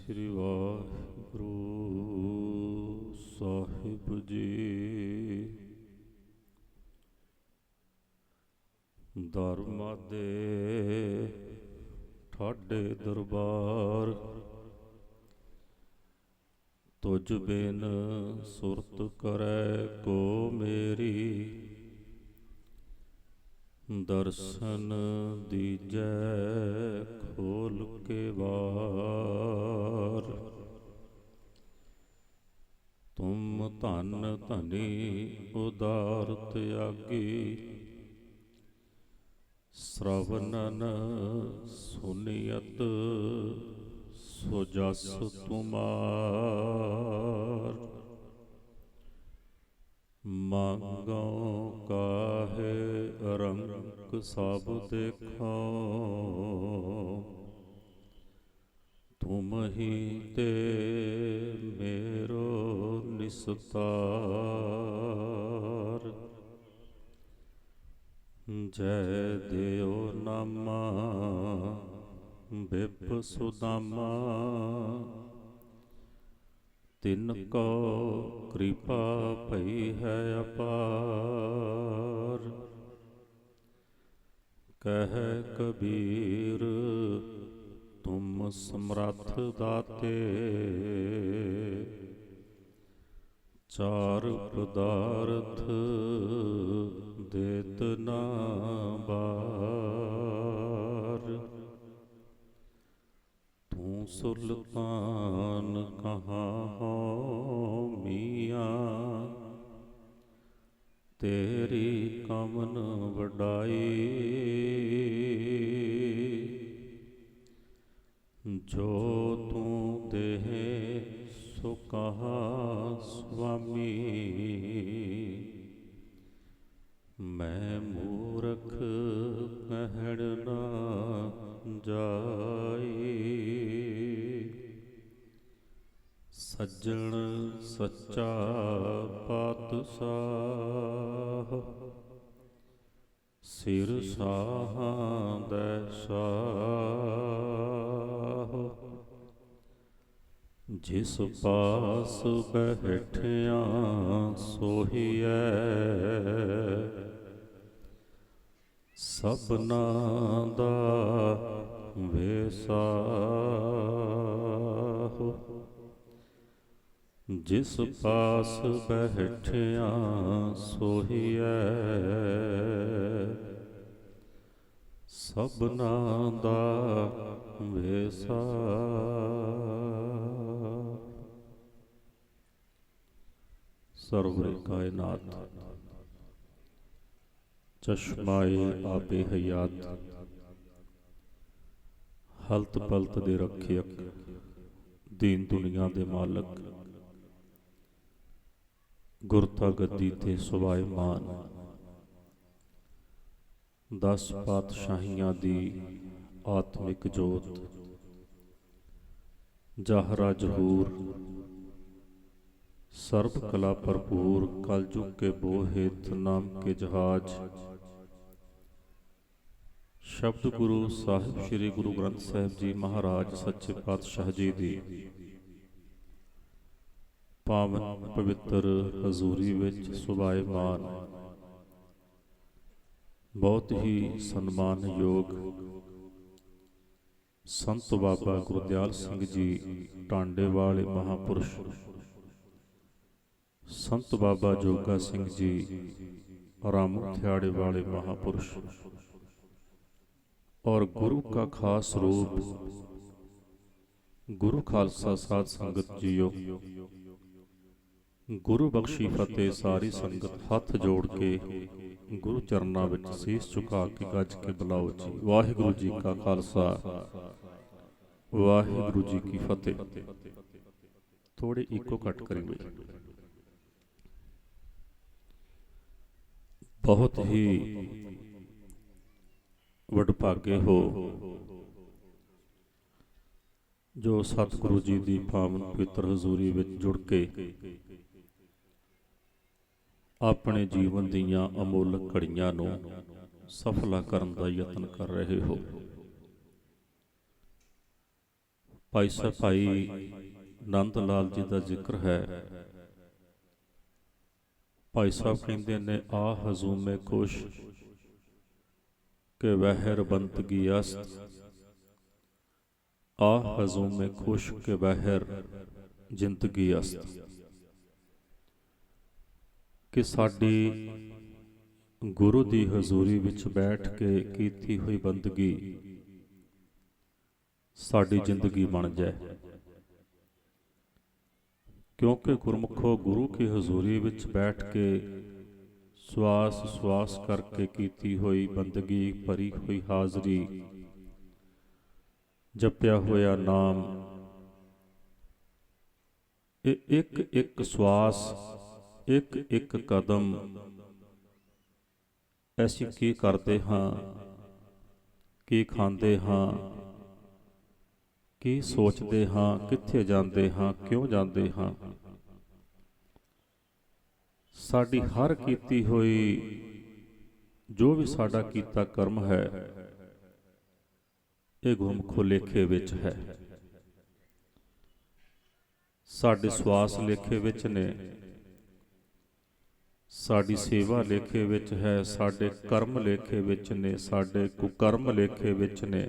ਸ੍ਰੀ ਵਾਹਿਗੁਰੂ ਸਾਹਿਬ ਜੀ। ਧਰਮਾਂ ਦੇ ਠਾਡੇ ਦਰਬਾਰ, ਤੁਝ ਬਿਨ ਸੁਰਤ ਕਰੈ ਕੋ ਮੇਰੀ। ਦਰਸ਼ਨ ਦੀਜੈ ਖੋਲ ਕੇ ਵਾਰ, ਤੁਮ ਧਨ ਧਨੀ ਉਦਾਰ ਤਿਆਗੀ। ਸ਼ਰਵਨਨ ਸੁਨੀਅਤ ਸੋ ਜਸ ਤੁਮਾਰ। ਮੰਗੋ ਕਾਹੇ ਰੰਗ ਸਭ ਦੇਖੋ, ਤੁਮ ਹੀ ਤੇ ਮੇਰੋ ਨਿਸਤਾਰ। ਜੈ ਦਿਓ ਨਾਮਾ ਬਿਪ ਸੁਦਾਮਾ, ਤਿਨ ਕੋ ਕਿਰਪਾ ਭਈ ਹੈ ਅਪਾਰ। ਕਹਿ ਕਬੀਰ ਤੁਮ ਸਮਰੱਥ ਦਾਤੇ, ਚਾਰ ਪਦਾਰਥ ਦੇਤ ਨਾ ਬਾਰ। ਤੂੰ ਸੁਲਤਾਨ ਕਹਾਂ ਹੋ ਮੀਆਂ, ਤੇਰੀ ਕਮਨ ਵਡਾਈ। ਜੋ ਤੂੰ ਦੇਹ ਸੋ ਕਹਾ ਸੁਆਮੀ, ਮੈਂ ਮੂਰਖ ਕਹਿਣ ਨਾ ਜਾਈ। ਸੱਜਣ ਸੱਚਾ ਪਾਤਸ਼ਾਹ, ਸਿਰ ਸਾਹਾਂ ਦੈ ਸਾਹ। ਜਿਸ ਪਾਸ ਬੈਠਿਆ ਸੋਹੀਐ, ਸਭਨਾਂ ਦਾ ਵੇਸਾਹ। ਜਿਸ ਪਾਸ ਬੈਠਿਆ ਸੋਹੀਐ, ਸਭਨਾਂ ਦਾ ਵੇਸਾਹ। ਸਰਵਰੇ ਕਾਇਨਾਤ ਚਸ਼ਮਾਏ ਆਪੇ ਹਯਾਤ, ਹਲਤ ਪਲਤ ਦੇ ਰੱਖਿਅਕ, ਦੀਨ ਦੁਨੀਆ ਦੇ ਮਾਲਕ, ਗੁਰਤਾ ਗੱਦੀ ਤੇ ਸੁਭਾਇਮਾਨ, 10 ਪਾਤਸ਼ਾਹੀਆਂ ਦੀ ਆਤਮਿਕ ਜੋਤ, ਜਾਹਰਾ ਜ਼ਹੂਰ, ਸਰਬ ਕਲਾ ਭਰਪੂਰ, ਕਲਯੁਗ ਕੇ ਬੋਹਿਤ ਨਾਮ ਕੇ ਜਹਾਜ। ਸ਼ਬਦ ਗੁਰੂ ਸਾਹਿਬ ਸ੍ਰੀ ਗੁਰੂ ਗ੍ਰੰਥ ਸਾਹਿਬ ਜੀ ਮਹਾਰਾਜ ਸੱਚੇ ਪਾਤਸ਼ਾਹ ਜੀ ਦੀ ਪਾਵਨ ਪਵਿੱਤਰ ਹਜ਼ੂਰੀ ਵਿੱਚ ਸੁਭਾਇਮਾਨ, ਬਹੁਤ ਹੀ ਸਨਮਾਨਯੋਗ ਸੰਤ ਬਾਬਾ ਗੁਰਦਿਆਲ ਸਿੰਘ ਜੀ ਟਾਂਡੇ ਵਾਲੇ ਮਹਾਂਪੁਰਸ਼, ਸੰਤ ਬਾਬਾ ਜੋਗਾ ਸਿੰਘ ਜੀ ਰਾਮੂ ਥਿਆੜੇ ਵਾਲੇ ਮਹਾਂਪੁਰਸ਼, ਔਰ ਗੁਰੂ ਕਾ ਖਾਸ ਰੂਪ ਗੁਰੂ ਖਾਲਸਾ ਸਾਧ ਸੰਗਤ ਜੀਓ, ਗੁਰੂ ਬਖਸ਼ੀ ਫਤਿਹ। ਸਾਰੀ ਸੰਗਤ ਹੱਥ ਜੋੜ ਕੇ ਗੁਰੂ ਚਰਨਾਂ ਵਿੱਚ ਸੀਸ ਝੁਕਾ ਕੇ ਗੱਜ ਕੇ ਬੁਲਾਓ ਜੀ। ਵਾਹਿਗੁਰੂ ਜੀ ਕਾ ਖਾਲਸਾ, ਵਾਹਿਗੁਰੂ ਜੀ ਕੀ ਫਤਿਹ। ਥੋੜੇ ਇੱਕੋ ਘੱਟ ਕਰੀਏ। ਬਹੁਤ ਹੀ ਵਡਭਾਗੇ ਹੋ ਜੋ ਸਤਿਗੁਰੂ ਜੀ ਦੀ ਪਾਵਨ ਪਵਿੱਤਰ ਹਜ਼ੂਰੀ ਵਿੱਚ ਜੁੜ ਕੇ ਆਪਣੇ ਜੀਵਨ ਦੀਆਂ ਅਮੋਲਕ ਘੜੀਆਂ ਨੂੰ ਸਫਲਾ ਕਰਨ ਦਾ ਯਤਨ ਕਰ ਰਹੇ ਹੋ। ਭਾਈ ਸਾਹਿਬ ਭਾਈ ਨੰਦ ਲਾਲ ਜੀ ਦਾ ਜ਼ਿਕਰ ਹੈ। ਭਾਈ ਸਾਹਿਬ ਕਹਿੰਦੇ ਨੇ, ਆ ਹਜ਼ੂਮੇ ਖੁਸ਼ ਕਿ ਵਹਿਰ ਬੰਦਗੀ ਅਸਤ, ਆ ਹਜ਼ੂਮੇ ਖੁਸ਼ ਕਿ ਵਹਿਰ ਜ਼ਿੰਦਗੀ ਅਸਤ। ਕਿ ਸਾਡੀ ਗੁਰੂ ਦੀ ਹਜ਼ੂਰੀ ਵਿੱਚ ਬੈਠ ਕੇ ਕੀਤੀ ਹੋਈ ਬੰਦਗੀ ਸਾਡੀ ਜ਼ਿੰਦਗੀ ਬਣ ਜਾਏ। ਕਿਉਂਕਿ ਗੁਰਮੁਖੋ ਗੁਰੂ ਕੀ ਹਜ਼ੂਰੀ ਵਿੱਚ ਬੈਠ ਕੇ ਸਵਾਸ ਸਵਾਸ ਕਰਕੇ ਕੀਤੀ ਹੋਈ ਬੰਦਗੀ, ਭਰੀ ਹੋਈ ਹਾਜ਼ਰੀ, ਜਪਿਆ ਹੋਇਆ ਨਾਮ, ਇਹ ਇੱਕ ਇੱਕ ਸਵਾਸ, ਇੱਕ ਇੱਕ ਕਦਮ ਅਸੀਂ ਕੀ ਕਰਦੇ ਹਾਂ, ਕੀ ਖਾਂਦੇ ਹਾਂ, ਕੀ ਸੋਚਦੇ ਹਾਂ, ਕਿੱਥੇ ਜਾਂਦੇ ਹਾਂ, ਕਿਉਂ ਜਾਂਦੇ ਹਾਂ, ਸਾਡੀ ਹਰ ਕੀਤੀ ਹੋਈ ਜੋ ਵੀ ਸਾਡਾ ਕੀਤਾ ਕਰਮ ਹੈ, ਇਹ ਗੁਰਮੁਖੋ ਲੇਖੇ ਵਿੱਚ ਹੈ। ਸਾਡੇ ਸਵਾਸ ਲੇਖੇ ਵਿੱਚ ਨੇ, ਸਾਡੀ ਸੇਵਾ ਲੇਖੇ ਵਿੱਚ ਹੈ, ਸਾਡੇ ਕਰਮ ਲੇਖੇ ਵਿੱਚ ਨੇ, ਸਾਡੇ ਕੁਕਰਮ ਲੇਖੇ ਵਿੱਚ ਨੇ,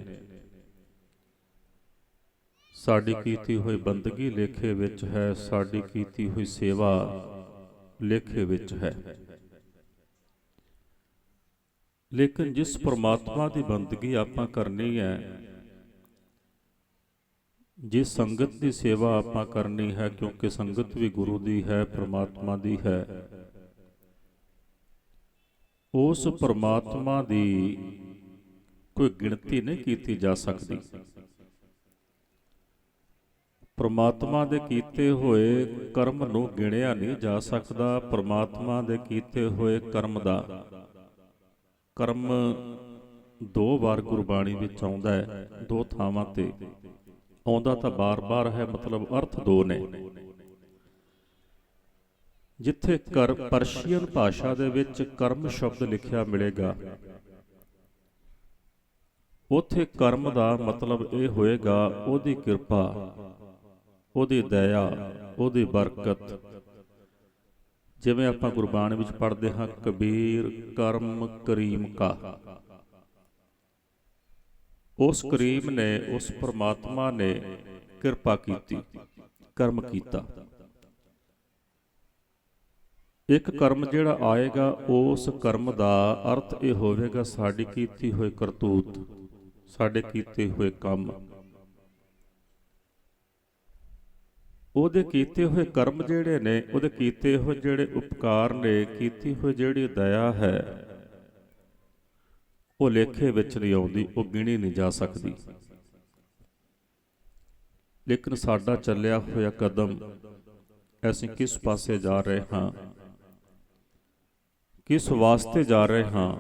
ਸਾਡੀ ਕੀਤੀ ਹੋਈ ਬੰਦਗੀ ਲੇਖੇ ਵਿੱਚ ਹੈ, ਸਾਡੀ ਕੀਤੀ ਹੋਈ ਸੇਵਾ ਲੇਖੇ ਵਿੱਚ ਹੈ। ਲੇਕਿਨ ਜਿਸ ਪਰਮਾਤਮਾ ਦੀ ਬੰਦਗੀ ਆਪਾਂ ਕਰਨੀ ਹੈ, ਜਿਸ ਸੰਗਤ ਦੀ ਸੇਵਾ ਆਪਾਂ ਕਰਨੀ ਹੈ, ਕਿਉਂਕਿ ਸੰਗਤ ਵੀ ਗੁਰੂ ਦੀ ਹੈ, ਪਰਮਾਤਮਾ ਦੀ ਹੈ, ਉਸ ਪਰਮਾਤਮਾ ਦੀ ਕੋਈ ਗਿਣਤੀ ਨਹੀਂ ਕੀਤੀ ਜਾ ਸਕਦੀ। ਪਰਮਾਤਮਾ ਦੇ ਕੀਤੇ ਹੋਏ ਕਰਮ ਨੂੰ ਗਿਣਿਆ ਨਹੀਂ ਜਾ ਸਕਦਾ। ਪਰਮਾਤਮਾ ਦੇ ਕੀਤੇ ਹੋਏ ਕਰਮ ਦਾ, ਕਰਮ ਦੋ ਵਾਰ ਗੁਰਬਾਣੀ ਵਿੱਚ ਆਉਂਦਾ ਹੈ, ਦੋ ਥਾਵਾਂ ਤੇ ਆਉਂਦਾ ਤਾਂ ਬਾਰ-ਬਾਰ ਹੈ, ਮਤਲਬ ਅਰਥ ਦੋ ਨੇ। ਜਿੱਥੇ ਪਰਸ਼ੀਅਨ ਭਾਸ਼ਾ ਦੇ ਵਿੱਚ ਕਰਮ ਸ਼ਬਦ ਲਿਖਿਆ ਮਿਲੇਗਾ, ਉੱਥੇ ਕਰਮ ਦਾ ਮਤਲਬ ਇਹ ਹੋਏਗਾ ਉਹਦੀ ਕਿਰਪਾ, ਉਹਦੀ ਦਇਆ, ਉਹਦੀ ਬਰਕਤ। ਜਿਵੇਂ ਆਪਾਂ ਗੁਰਬਾਣੀ ਵਿੱਚ ਪੜ੍ਹਦੇ ਹਾਂ, ਕਬੀਰ ਕਰਮ ਕਰੀਮ ਕਾ, ਉਸ ਕਰੀਮ ਨੇ, ਉਸ ਪਰਮਾਤਮਾ ਨੇ ਕਿਰਪਾ ਕੀਤੀ, ਕਰਮ ਕੀਤਾ। ਇੱਕ ਕਰਮ ਜਿਹੜਾ ਆਏਗਾ, ਉਸ ਕਰਮ ਦਾ ਅਰਥ ਇਹ ਹੋਵੇਗਾ ਸਾਡੀ ਕੀਤੀ ਹੋਈ ਕਰਤੂਤ, ਸਾਡੇ ਕੀਤੇ ਹੋਏ ਕੰਮ। ਉਹਦੇ ਕੀਤੇ ਹੋਏ ਕਰਮ ਜਿਹੜੇ ਨੇ, ਉਹਦੇ ਕੀਤੇ ਹੋਏ ਜਿਹੜੇ ਉਪਕਾਰ ਨੇ, ਕੀਤੀ ਹੋਈ ਜਿਹੜੀ ਦਇਆ ਹੈ, ਉਹ ਲੇਖੇ ਵਿੱਚ ਨਹੀਂ ਆਉਂਦੀ, ਉਹ ਗਿਣੀ ਨਹੀਂ ਜਾ ਸਕਦੀ। ਲੇਕਿਨ ਸਾਡਾ ਚੱਲਿਆ ਹੋਇਆ ਕਦਮ, ਅਸੀਂ ਕਿਸ ਪਾਸੇ ਜਾ ਰਹੇ ਹਾਂ, ਕਿਸ ਵਾਸਤੇ ਜਾ ਰਹੇ ਹਾਂ,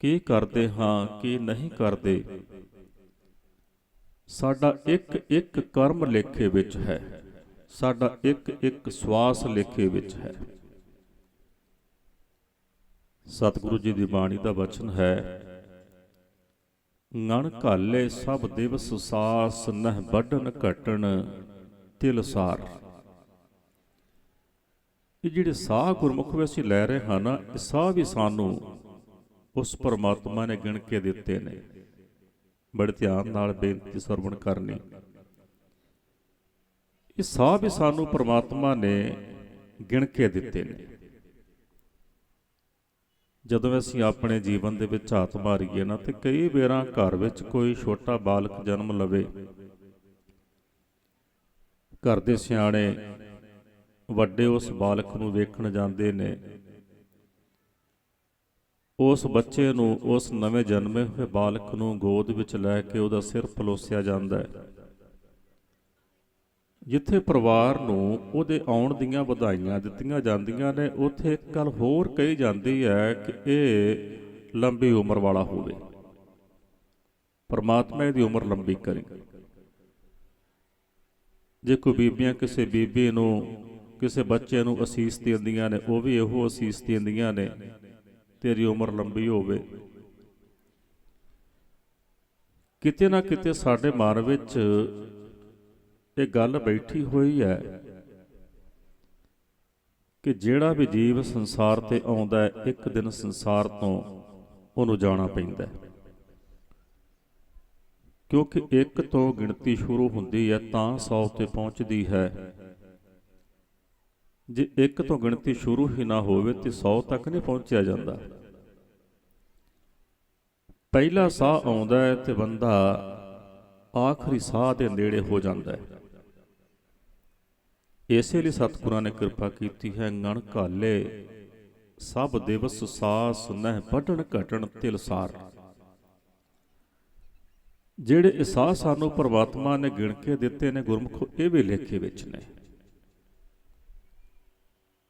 ਕੀ ਕਰਦੇ ਹਾਂ, ਕੀ ਨਹੀਂ ਕਰਦੇ, ਸਾਡਾ ਇੱਕ ਇੱਕ ਕਰਮ ਲੇਖੇ ਵਿੱਚ ਹੈ, ਸਾਡਾ ਇੱਕ ਇੱਕ ਸਵਾਸ ਲੇਖੇ ਵਿੱਚ ਹੈ। ਸਤਿਗੁਰੂ ਜੀ ਦੀ ਬਾਣੀ ਦਾ ਵਚਨ ਹੈ, ngਣ ਘਾਲੇ ਸਭ ਦਿਵਸ ਸਾਸ, ਨਹਿ ਵੱਢਣ ਘਟਣ ਤਿਲ ਸਾਰ। ਇਹ ਜਿਹੜੇ ਸਾਹ ਗੁਰਮੁਖ ਵਿੱਚ ਅਸੀਂ ਲੈ ਰਹੇ ਹਾਂ ਨਾ, ਇਹ ਸਾਹ ਵੀ ਸਾਨੂੰ ਉਸ ਪਰਮਾਤਮਾ ਨੇ ਗਿਣ ਕੇ ਦਿੱਤੇ ਨੇ। ਬੜੇ ਧਿਆਨ ਨਾਲ ਬੇਨਤੀ ਸਰਵਣ ਕਰਨੀ। ਇਹ ਸਾਹ ਵੀ ਸਾਨੂੰ ਪਰਮਾਤਮਾ ਨੇ ਗਿਣ ਕੇ ਦਿੱਤੇ ਨੇ। ਜਦੋਂ ਅਸੀਂ ਆਪਣੇ ਜੀਵਨ ਦੇ ਵਿੱਚ ਝਾਤ ਮਾਰੀਏ ਨਾ, ਤੇ ਕਈ ਵਾਰਾਂ ਘਰ ਵਿੱਚ ਕੋਈ ਛੋਟਾ ਬਾਲਕ ਜਨਮ ਲਵੇ, ਘਰ ਦੇ ਸਿਆਣੇ ਵੱਡੇ ਉਸ ਬਾਲਕ ਨੂੰ ਵੇਖਣ ਜਾਂਦੇ ਨੇ, ਉਸ ਬੱਚੇ ਨੂੰ, ਉਸ ਨਵੇਂ ਜਨਮੇ ਹੋਏ ਬਾਲਕ ਨੂੰ ਗੋਦ ਵਿੱਚ ਲੈ ਕੇ ਉਹਦਾ ਸਿਰ ਪਲੋਸਿਆ ਜਾਂਦਾ ਹੈ। ਜਿੱਥੇ ਪਰਿਵਾਰ ਨੂੰ ਉਹਦੇ ਆਉਣ ਦੀਆਂ ਵਧਾਈਆਂ ਦਿੱਤੀਆਂ ਜਾਂਦੀਆਂ ਨੇ, ਉੱਥੇ ਇੱਕ ਗੱਲ ਹੋਰ ਕਹੀ ਜਾਂਦੀ ਹੈ ਕਿ ਇਹ ਲੰਬੀ ਉਮਰ ਵਾਲਾ ਹੋਵੇ, ਪਰਮਾਤਮਾ ਇਹਦੀ ਉਮਰ ਲੰਬੀ ਕਰੇ। ਜੇ ਕੋਈ ਬੀਬੀਆਂ ਕਿਸੇ ਬੀਬੀ ਨੂੰ, ਕਿਸੇ ਬੱਚੇ ਨੂੰ ਅਸੀਸ ਦਿੰਦੀਆਂ ਨੇ, ਉਹ ਵੀ ਇਹੋ ਅਸੀਸ ਦਿੰਦੀਆਂ ਨੇ, ਤੇਰੀ ਉਮਰ ਲੰਬੀ ਹੋਵੇ। ਕਿਤੇ ਨਾ ਕਿਤੇ ਸਾਡੇ ਮਨ ਵਿੱਚ ਇਹ ਗੱਲ ਬੈਠੀ ਹੋਈ ਹੈ ਕਿ ਜਿਹੜਾ ਵੀ ਜੀਵ ਸੰਸਾਰ ਤੇ ਆਉਂਦਾ ਹੈ, ਇੱਕ ਦਿਨ ਸੰਸਾਰ ਤੋਂ ਉਹਨੂੰ ਜਾਣਾ ਪੈਂਦਾ ਹੈ। ਕਿਉਂਕਿ ਇੱਕ ਤੋਂ ਗਿਣਤੀ ਸ਼ੁਰੂ ਹੁੰਦੀ ਹੈ ਤਾਂ 100 ਤੇ ਪਹੁੰਚਦੀ ਹੈ। ਜੇ ਇੱਕ ਤੋਂ ਗਿਣਤੀ ਸ਼ੁਰੂ ਹੀ ਨਾ ਹੋਵੇ ਤੇ 100 ਤੱਕ ਨਹੀਂ ਪਹੁੰਚਿਆ ਜਾਂਦਾ। ਪਹਿਲਾ ਸਾਹ ਆਉਂਦਾ ਹੈ ਤੇ ਬੰਦਾ ਆਖਰੀ ਸਾਹ ਦੇ ਨੇੜੇ ਹੋ ਜਾਂਦਾ ਹੈ। ਇਸੇ ਲਈ ਸਤਿਗੁਰਾਂ ਨੇ ਕਿਰਪਾ ਕੀਤੀ ਹੈ, ਗਣ ਘਾਲੇ ਸਭ ਦਿਵਸ ਸਾਸ ਨਹਿ ਵੱਢਣ ਘਟਣ ਤਿਲਸਾਰ। ਜਿਹੜੇ ਇਹ ਸਾਹ ਸਾਨੂੰ ਪਰਮਾਤਮਾ ਨੇ ਗਿਣ ਕੇ ਦਿੱਤੇ ਨੇ ਗੁਰਮੁਖੋ, ਇਹ ਵੀ ਲੇਖੇ ਵਿੱਚ ਨੇ।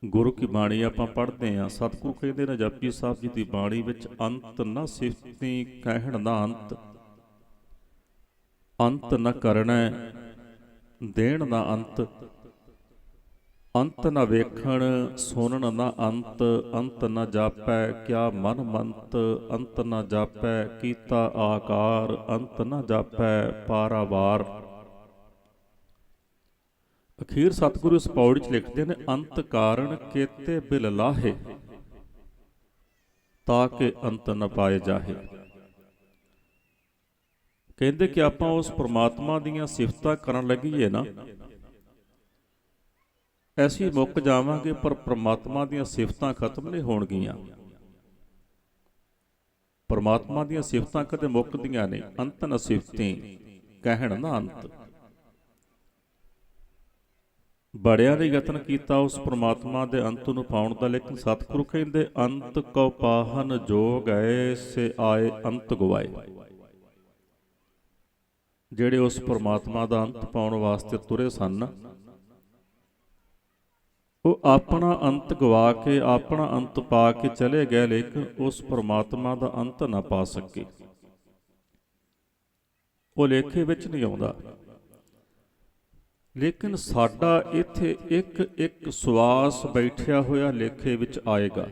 ਗੁਰੂ ਕੀ ਬਾਣੀ ਆਪਾਂ ਪੜ੍ਹਦੇ ਹਾਂ, ਸਤਿਗੁਰੂ ਕਹਿੰਦੇ ਨੇ ਜਪਜੀ ਸਾਹਿਬ ਜੀ ਦੀ ਬਾਣੀ ਵਿੱਚ, ਅੰਤ ਨਾ ਸਿਫਤੀ ਕਹਿਣ ਨਾ ਅੰਤ, ਅੰਤ ਨਾ ਕਰਨਾ ਦੇਣ ਨਾ ਅੰਤ, ਅੰਤ ਨਾ ਵੇਖਣ ਸੁਣਨ ਨਾ ਅੰਤ, ਅੰਤ ਨਾ ਜਾਪੈ ਕਿਆ ਮਨ ਮੰਤ, ਅੰਤ ਨਾ ਜਾਪੈ ਕੀਤਾ ਆਕਾਰ, ਅੰਤ ਨਾ ਜਾਪੈ ਪਾਰਾਵਾਰ। ਅਖੀਰ ਸਤਿਗੁਰੂ ਇਸ ਪੌੜੀ 'ਚ ਲਿਖਦੇ ਨੇ, ਅੰਤ ਕਾਰਨ ਕੇਤੇ ਬਿਲ ਲਾਹੇ, ਤਾਂ ਕਿ ਅੰਤ ਨ ਪਾਏ ਜਾਹੇ। ਕਹਿੰਦੇ ਕਿ ਆਪਾਂ ਉਸ ਪ੍ਰਮਾਤਮਾ ਦੀਆਂ ਸਿਫਤਾਂ ਕਰਨ ਲੱਗੀਏ ਨਾ, ਅਸੀਂ ਮੁੱਕ ਜਾਵਾਂਗੇ, ਪਰ ਪ੍ਰਮਾਤਮਾ ਦੀਆਂ ਸਿਫਤਾਂ ਖਤਮ ਨਹੀਂ ਹੋਣਗੀਆਂ। ਪ੍ਰਮਾਤਮਾ ਦੀਆਂ ਸਿਫਤਾਂ ਕਦੇ ਮੁੱਕਦੀਆਂ ਨਹੀਂ। ਅੰਤ ਨ ਸਿਫਤੀ ਕਹਿਣ ਨਾ ਅੰਤ। ਬੜਿਆਂ ਨੇ ਯਤਨ ਕੀਤਾ ਉਸ ਪ੍ਰਮਾਤਮਾ ਦੇ ਅੰਤ ਨੂੰ ਪਾਉਣ ਦਾ, ਲੇਕਿਨ ਸਤਿਗੁਰੂ ਕਹਿੰਦੇ, ਅੰਤ ਕਉ ਪਾਹਨ ਜੋ ਗਏ ਸੇ ਆਏ ਅੰਤ ਗਵਾਏ। ਜਿਹੜੇ ਉਸ ਪ੍ਰਮਾਤਮਾ ਦਾ ਅੰਤ ਪਾਉਣ ਵਾਸਤੇ ਤੁਰੇ ਸਨ, ਉਹ ਆਪਣਾ ਅੰਤ ਗਵਾ ਕੇ ਆਪਣਾ ਅੰਤ ਪਾ ਕੇ ਚਲੇ ਗਏ, ਲੇਕਿਨ ਉਸ ਪ੍ਰਮਾਤਮਾ ਦਾ ਅੰਤ ਨਾ ਪਾ ਸਕੇ। ਉਹ ਲੇਖੇ ਵਿੱਚ ਨਹੀਂ ਆਉਂਦਾ। ਲੇਕਿਨ ਸਾਡਾ ਇੱਥੇ ਇੱਕ ਇੱਕ ਸਵਾਸ ਬੈਠਿਆ ਹੋਇਆ ਲੇਖੇ ਵਿੱਚ ਆਏਗਾ।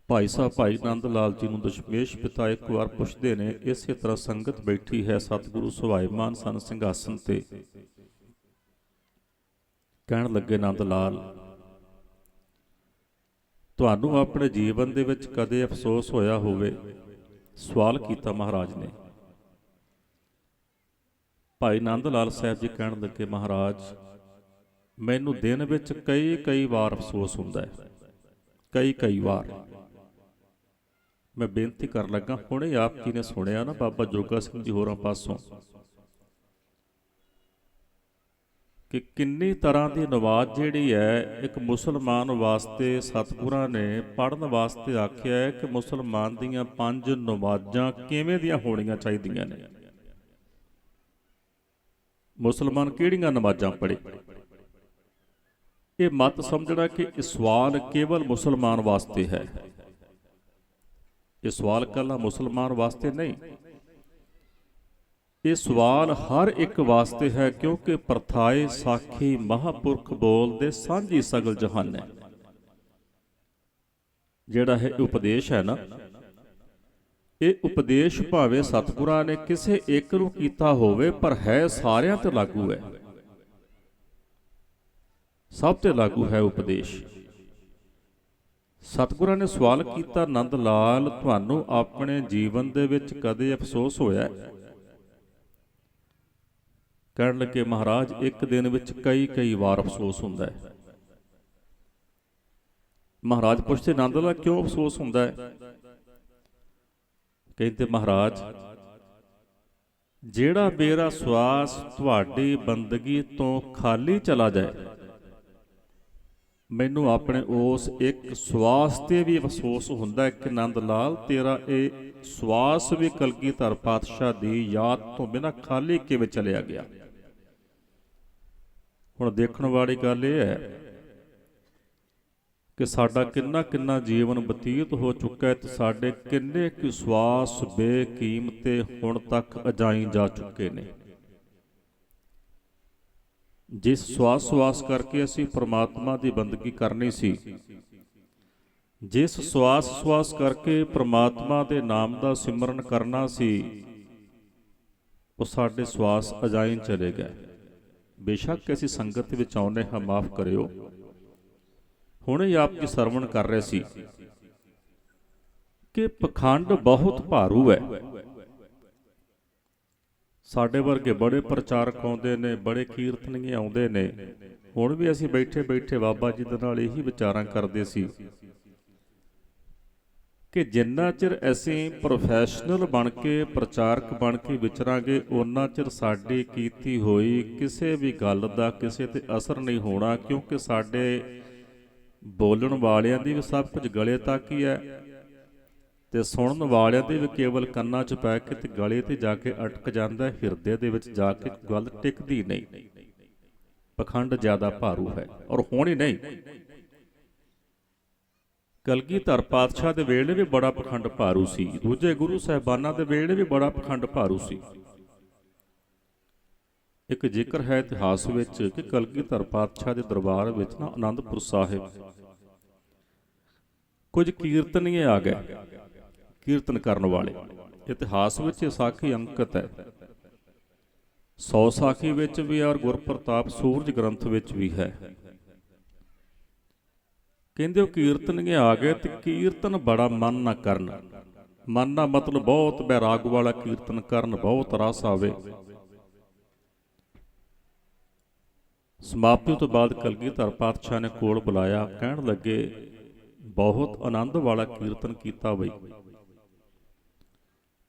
ਭਾਈ ਸਾਹਿਬ ਭਾਈ ਨੰਦ ਲਾਲ ਜੀ ਨੂੰ ਦਸ਼ਮੇਸ਼ ਪਿਤਾ ਇੱਕ ਵਾਰ ਪੁੱਛਦੇ ਨੇ, ਇਸੇ ਤਰ੍ਹਾਂ ਸੰਗਤ ਬੈਠੀ ਹੈ, ਸਤਿਗੁਰੂ ਸੁਭਾਇਮਾਨ ਸਨ ਸਿੰਘਾਸਨ ਤੇ। ਕਹਿਣ ਲੱਗੇ, ਨੰਦ ਲਾਲ, ਤੁਹਾਨੂੰ ਆਪਣੇ ਜੀਵਨ ਦੇ ਵਿੱਚ ਕਦੇ ਅਫਸੋਸ ਹੋਇਆ ਹੋਵੇ? ਸਵਾਲ ਕੀਤਾ ਮਹਾਰਾਜ ਨੇ। ਭਾਈ ਨੰਦ ਲਾਲ ਸਾਹਿਬ ਜੀ ਕਹਿਣ ਲੱਗੇ, ਮਹਾਰਾਜ, ਮੈਨੂੰ ਦਿਨ ਵਿੱਚ ਕਈ ਵਾਰ ਅਫਸੋਸ ਹੁੰਦਾ ਹੈ, ਕਈ ਵਾਰ। ਮੈਂ ਬੇਨਤੀ ਕਰਨ ਲੱਗਾ, ਹੁਣੇ ਆਪ ਜੀ ਨੇ ਸੁਣਿਆ ਨਾ ਬਾਬਾ ਜੋਗਾ ਸਿੰਘ ਜੀ ਹੋਰਾਂ ਪਾਸੋਂ ਕਿ ਕਿੰਨੀ ਤਰ੍ਹਾਂ ਦੀ ਨਮਾਜ਼ ਜਿਹੜੀ ਹੈ ਇੱਕ ਮੁਸਲਮਾਨ ਵਾਸਤੇ ਸਤਿਗੁਰਾਂ ਨੇ ਪੜ੍ਹਨ ਵਾਸਤੇ ਆਖਿਆ ਹੈ ਕਿ ਮੁਸਲਮਾਨ ਦੀਆਂ 5 ਨਮਾਜ਼ਾਂ ਕਿਵੇਂ ਦੀਆਂ ਹੋਣੀਆਂ ਚਾਹੀਦੀਆਂ ਨੇ। ਮੁਸਲਮਾਨ ਕਿਹੜੀਆਂ ਨਮਾਜ਼ਾਂ ਪੜ੍ਹੇ? ਇਹ ਮਤ ਸਮਝਣਾ ਕਿ ਇਹ ਸਵਾਲ ਕੇਵਲ ਮੁਸਲਮਾਨ ਵਾਸਤੇ ਹੈ। ਇਹ ਸਵਾਲ ਕੱਲਾ ਮੁਸਲਮਾਨ ਵਾਸਤੇ ਨਹੀਂ, ਇਹ ਸਵਾਲ ਹਰ ਇੱਕ ਵਾਸਤੇ ਹੈ, ਕਿਉਂਕਿ ਪ੍ਰਥਾਏ ਸਾਖੀ ਮਹਾਂਪੁਰਖ ਬੋਲਦੇ ਸਾਂਝੀ ਸਗਲ ਜਹਾਨ ਹੈ। ਜਿਹੜਾ ਇਹ ਉਪਦੇਸ਼ ਹੈ ਨਾ, ਇਹ ਉਪਦੇਸ਼ ਭਾਵੇਂ ਸਤਿਗੁਰਾਂ ਨੇ ਕਿਸੇ ਇੱਕ ਨੂੰ ਕੀਤਾ ਹੋਵੇ, ਪਰ ਹੈ ਸਾਰਿਆਂ ਤੇ ਲਾਗੂ ਹੈ, ਸਭ ਤੇ ਲਾਗੂ ਹੈ ਉਪਦੇਸ਼। ਸਤਿਗੁਰਾਂ ਨੇ ਸਵਾਲ ਕੀਤਾ, ਨੰਦ ਲਾਲ, ਤੁਹਾਨੂੰ ਆਪਣੇ ਜੀਵਨ ਦੇ ਵਿੱਚ ਕਦੇ ਅਫਸੋਸ ਹੋਇਆ? ਕਹਿਣ ਲੱਗੇ, ਮਹਾਰਾਜ, ਇੱਕ ਦਿਨ ਵਿੱਚ ਕਈ ਵਾਰ ਅਫਸੋਸ ਹੁੰਦਾ ਹੈ। ਮਹਾਰਾਜ ਪੁੱਛਦੇ, ਨੰਦ ਲਾਲ, ਕਿਉਂ ਅਫਸੋਸ ਹੁੰਦਾ ਹੈ? ਕਹਿੰਦੇ, ਮਹਾਰਾਜ, ਜਿਹੜਾ ਮੇਰਾ ਸਵਾਸ ਤੁਹਾਡੀ ਬੰਦਗੀ ਤੋਂ ਖਾਲੀ ਚਲਾ ਜਾਏ, ਮੈਨੂੰ ਆਪਣੇ ਉਸ ਇੱਕ ਸਵਾਸ ਤੇ ਵੀ ਅਫਸੋਸ ਹੁੰਦਾ ਹੈ ਕਿ ਨੰਦ ਲਾਲ, ਤੇਰਾ ਇਹ ਸਵਾਸ ਵੀ ਕਲਗੀਧਰ ਪਾਤਸ਼ਾਹ ਦੀ ਯਾਦ ਤੋਂ ਬਿਨਾਂ ਖਾਲੀ ਕਿਵੇਂ ਚਲਿਆ ਗਿਆ। ਹੁਣ ਦੇਖਣ ਵਾਲੀ ਗੱਲ ਇਹ ਹੈ ਕਿ ਸਾਡਾ ਕਿੰਨਾ ਜੀਵਨ ਬਤੀਤ ਹੋ ਚੁੱਕਾ ਹੈ ਤੇ ਸਾਡੇ ਕਿੰਨੇ ਕੁ ਸਵਾਸ ਬੇਕੀਮਤੇ ਹੁਣ ਤੱਕ ਅਜਾਈ ਜਾ ਚੁੱਕੇ ਨੇ। ਜਿਸ ਸਵਾਸ ਕਰਕੇ ਅਸੀਂ ਪ੍ਰਮਾਤਮਾ ਦੀ ਬੰਦਗੀ ਕਰਨੀ ਸੀ, ਜਿਸ ਸਵਾਸ ਕਰਕੇ ਪ੍ਰਮਾਤਮਾ ਦੇ ਨਾਮ ਦਾ ਸਿਮਰਨ ਕਰਨਾ ਸੀ, ਉਹ ਸਾਡੇ ਸਵਾਸ ਅਜਾਈਂ ਚਲੇ ਗਏ। ਬੇਸ਼ੱਕ ਅਸੀਂ ਸੰਗਤ ਵਿੱਚ ਆਉਂਦੇ ਹਾਂ, ਮਾਫ ਕਰਿਓ। ਹੁਣੇ ਆਪ ਜੀ ਸਰਵਣ ਕਰ ਰਹੇ ਸੀ ਕਿ ਪਖੰਡ ਬਹੁਤ ਭਾਰੂ ਹੈ। ਸਾਡੇ ਵਰਗੇ ਬੜੇ ਪ੍ਰਚਾਰਕ ਆਉਂਦੇ ਨੇ, ਬੜੇ ਕੀਰਤਨੀਏ ਆਉਂਦੇ ਨੇ। ਹੁਣ ਵੀ ਅਸੀਂ ਬੈਠੇ ਬੈਠੇ ਬਾਬਾ ਜੀ ਦੇ ਨਾਲ ਇਹੀ ਵਿਚਾਰਾਂ ਕਰਦੇ ਸੀ ਕਿ ਜਿੰਨਾ ਚਿਰ ਅਸੀਂ ਪ੍ਰੋਫੈਸ਼ਨਲ ਬਣ ਕੇ, ਪ੍ਰਚਾਰਕ ਬਣ ਕੇ ਵਿਚਰਾਂਗੇ, ਓਨਾ ਚਿਰ ਸਾਡੀ ਕੀਤੀ ਹੋਈ ਕਿਸੇ ਵੀ ਗੱਲ ਦਾ ਕਿਸੇ ਤੇ ਅਸਰ ਨਹੀਂ ਹੋਣਾ, ਕਿਉਂਕਿ ਸਾਡੇ ਬੋਲਣ ਵਾਲਿਆਂ ਦੀ ਵੀ ਸਭ ਕੁਝ ਗਲੇ ਤੱਕ ਹੀ ਹੈ, ਤੇ ਸੁਣਨ ਵਾਲਿਆਂ ਦੇ ਵੀ ਕੇਵਲ ਕੰਨਾਂ 'ਚ ਪੈ ਕੇ ਤੇ ਗਲੇ ਤੇ ਜਾ ਕੇ ਅਟਕ ਜਾਂਦਾ, ਹਿਰਦੇ ਦੇ ਵਿੱਚ ਜਾ ਕੇ ਗੱਲ ਟਿਕਦੀ ਨਹੀਂ। ਪਖੰਡ ਜ਼ਿਆਦਾ ਭਾਰੂ ਹੈ, ਔਰ ਹੋਣੀ ਨਹੀਂ। ਕਲਗੀਧਰ ਪਾਤਸ਼ਾਹ ਦੇ ਵੇਲੇ ਵੀ ਬੜਾ ਪਖੰਡ ਭਾਰੂ ਸੀ, ਦੂਜੇ ਗੁਰੂ ਸਾਹਿਬਾਨਾਂ ਦੇ ਵੇਲੇ ਵੀ ਬੜਾ ਪਖੰਡ ਭਾਰੂ ਸੀ। ਇੱਕ ਜ਼ਿਕਰ ਹੈ ਇਤਿਹਾਸ ਵਿੱਚ ਕਿ ਕਲਗੀਧਰ ਪਾਤਸ਼ਾਹ ਦੇ ਦਰਬਾਰ ਵਿੱਚ ਨਾ ਆਨੰਦਪੁਰ ਸਾਹਿਬ ਕੁਝ ਕੀਰਤਨੀਏ ਆ ਗਏ, ਕੀਰਤਨ ਕਰਨ ਵਾਲੇ। ਇਤਿਹਾਸ ਵਿੱਚ ਇਹ ਸਾਖੀ ਅੰਕਿਤ ਹੈ, 100 ਸਾਖੀ ਵਿੱਚ ਵੀ ਔਰ ਗੁਰਪ੍ਰਤਾਪ ਸੂਰਜ ਗ੍ਰੰਥ ਵਿੱਚ ਵੀ ਹੈ। ਕਹਿੰਦੇ ਉਹ ਕੀਰਤਨੀਏ ਆ ਗਏ ਤੇ ਕੀਰਤਨ ਬੜਾ ਮਨ ਨਾ ਕਰਨ। ਮਨ ਨਾ ਮਤਲਬ ਬਹੁਤ ਬੈਰਾਗ ਵਾਲਾ ਕੀਰਤਨ ਕਰਨ, ਬਹੁਤ ਰਸ ਆਵੇ। ਸਮਾਪਤੀ ਤੋਂ ਬਾਅਦ ਕਲਗੀਧਰ ਪਾਤਸ਼ਾਹ ਨੇ ਕੋਲ ਬੁਲਾਇਆ, ਕਹਿਣ ਲੱਗੇ ਬਹੁਤ ਆਨੰਦ ਵਾਲਾ ਕੀਰਤਨ ਕੀਤਾ ਬਈ।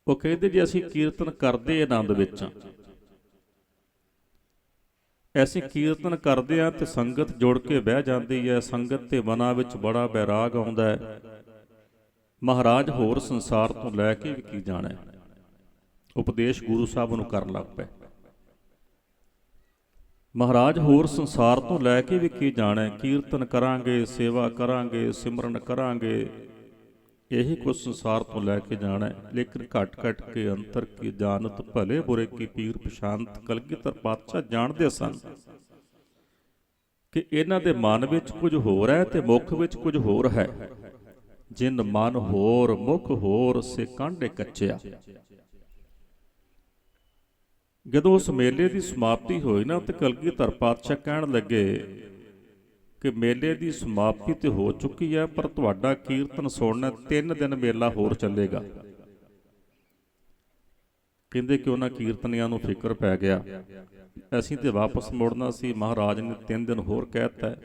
ਉਹ ਕਹਿੰਦੇ ਜੀ ਅਸੀਂ ਕੀਰਤਨ ਕਰਦੇ ਆਨੰਦ ਵਿੱਚ ਹਾਂ, ਅਸੀਂ ਕੀਰਤਨ ਕਰਦੇ ਹਾਂ ਤੇ ਸੰਗਤ ਜੁੜ ਕੇ ਬਹਿ ਜਾਂਦੀ ਹੈ, ਸੰਗਤ ਦੇ ਮਨਾਂ ਵਿੱਚ ਬੜਾ ਬੈਰਾਗ ਆਉਂਦਾ ਹੈ। ਮਹਾਰਾਜ ਹੋਰ ਸੰਸਾਰ ਤੋਂ ਲੈ ਕੇ ਵੀ ਕੀ ਜਾਣਾ। ਉਪਦੇਸ਼ ਗੁਰੂ ਸਾਹਿਬ ਨੂੰ ਕਰਨ ਲੱਗ ਪਏ। ਮਹਾਰਾਜ ਹੋਰ ਸੰਸਾਰ ਤੋਂ ਲੈ ਕੇ ਵੀ ਕੀ ਜਾਣਾ, ਕੀਰਤਨ ਕਰਾਂਗੇ, ਸੇਵਾ ਕਰਾਂਗੇ, ਸਿਮਰਨ ਕਰਾਂਗੇ, ਇਹੀ ਕੁਝ ਸੰਸਾਰ ਤੋਂ ਲੈ ਕੇ ਜਾਣਾ। ਲੇਕਿਨ ਘਟ ਘਟ ਕੇ ਅੰਤਰ ਕੀ ਜਾਣਤ, ਭਲੇ ਬੁਰੇ ਕੀ ਪੀਰ ਪਛਾਨਤ। ਕਲਗੀਧਰ ਪਾਤਸ਼ਾਹ ਜਾਣਦੇ ਸਨ ਕਿ ਇਹਨਾਂ ਦੇ ਮਨ ਵਿੱਚ ਕੁਝ ਹੋਰ ਹੈ ਤੇ ਮੁੱਖ ਵਿੱਚ ਕੁਝ ਹੋਰ ਹੈ। ਜਿਨ ਮਨ ਹੋਰ ਮੁੱਖ ਹੋਰ, ਸੇ ਕਾਂਢੇ ਕੱਚਿਆ। ਜਦੋਂ ਉਸ ਮੇਲੇ ਦੀ ਸਮਾਪਤੀ ਹੋਈ ਨਾ ਤੇ ਕਲਗੀਧਰ ਪਾਤਸ਼ਾਹ ਕਹਿਣ ਲੱਗੇ ਕਿ ਮੇਲੇ ਦੀ ਸਮਾਪਤੀ ਤੇ ਹੋ ਚੁੱਕੀ ਹੈ, ਪਰ ਤੁਹਾਡਾ ਕੀਰਤਨ ਸੁਣਨਾ 3 ਦਿਨ ਮੇਲਾ ਹੋਰ ਚੱਲੇਗਾ। ਕਹਿੰਦੇ ਕਿ ਉਹਨਾਂ ਕੀਰਤਨੀਆਂ ਨੂੰ ਫਿਕਰ ਪੈ ਗਿਆ, ਅਸੀਂ ਤੇ ਵਾਪਸ ਮੁੜਨਾ ਸੀ, ਮਹਾਰਾਜ ਨੇ 3 ਦਿਨ ਹੋਰ ਕਹਿ ਦਿੱਤਾ।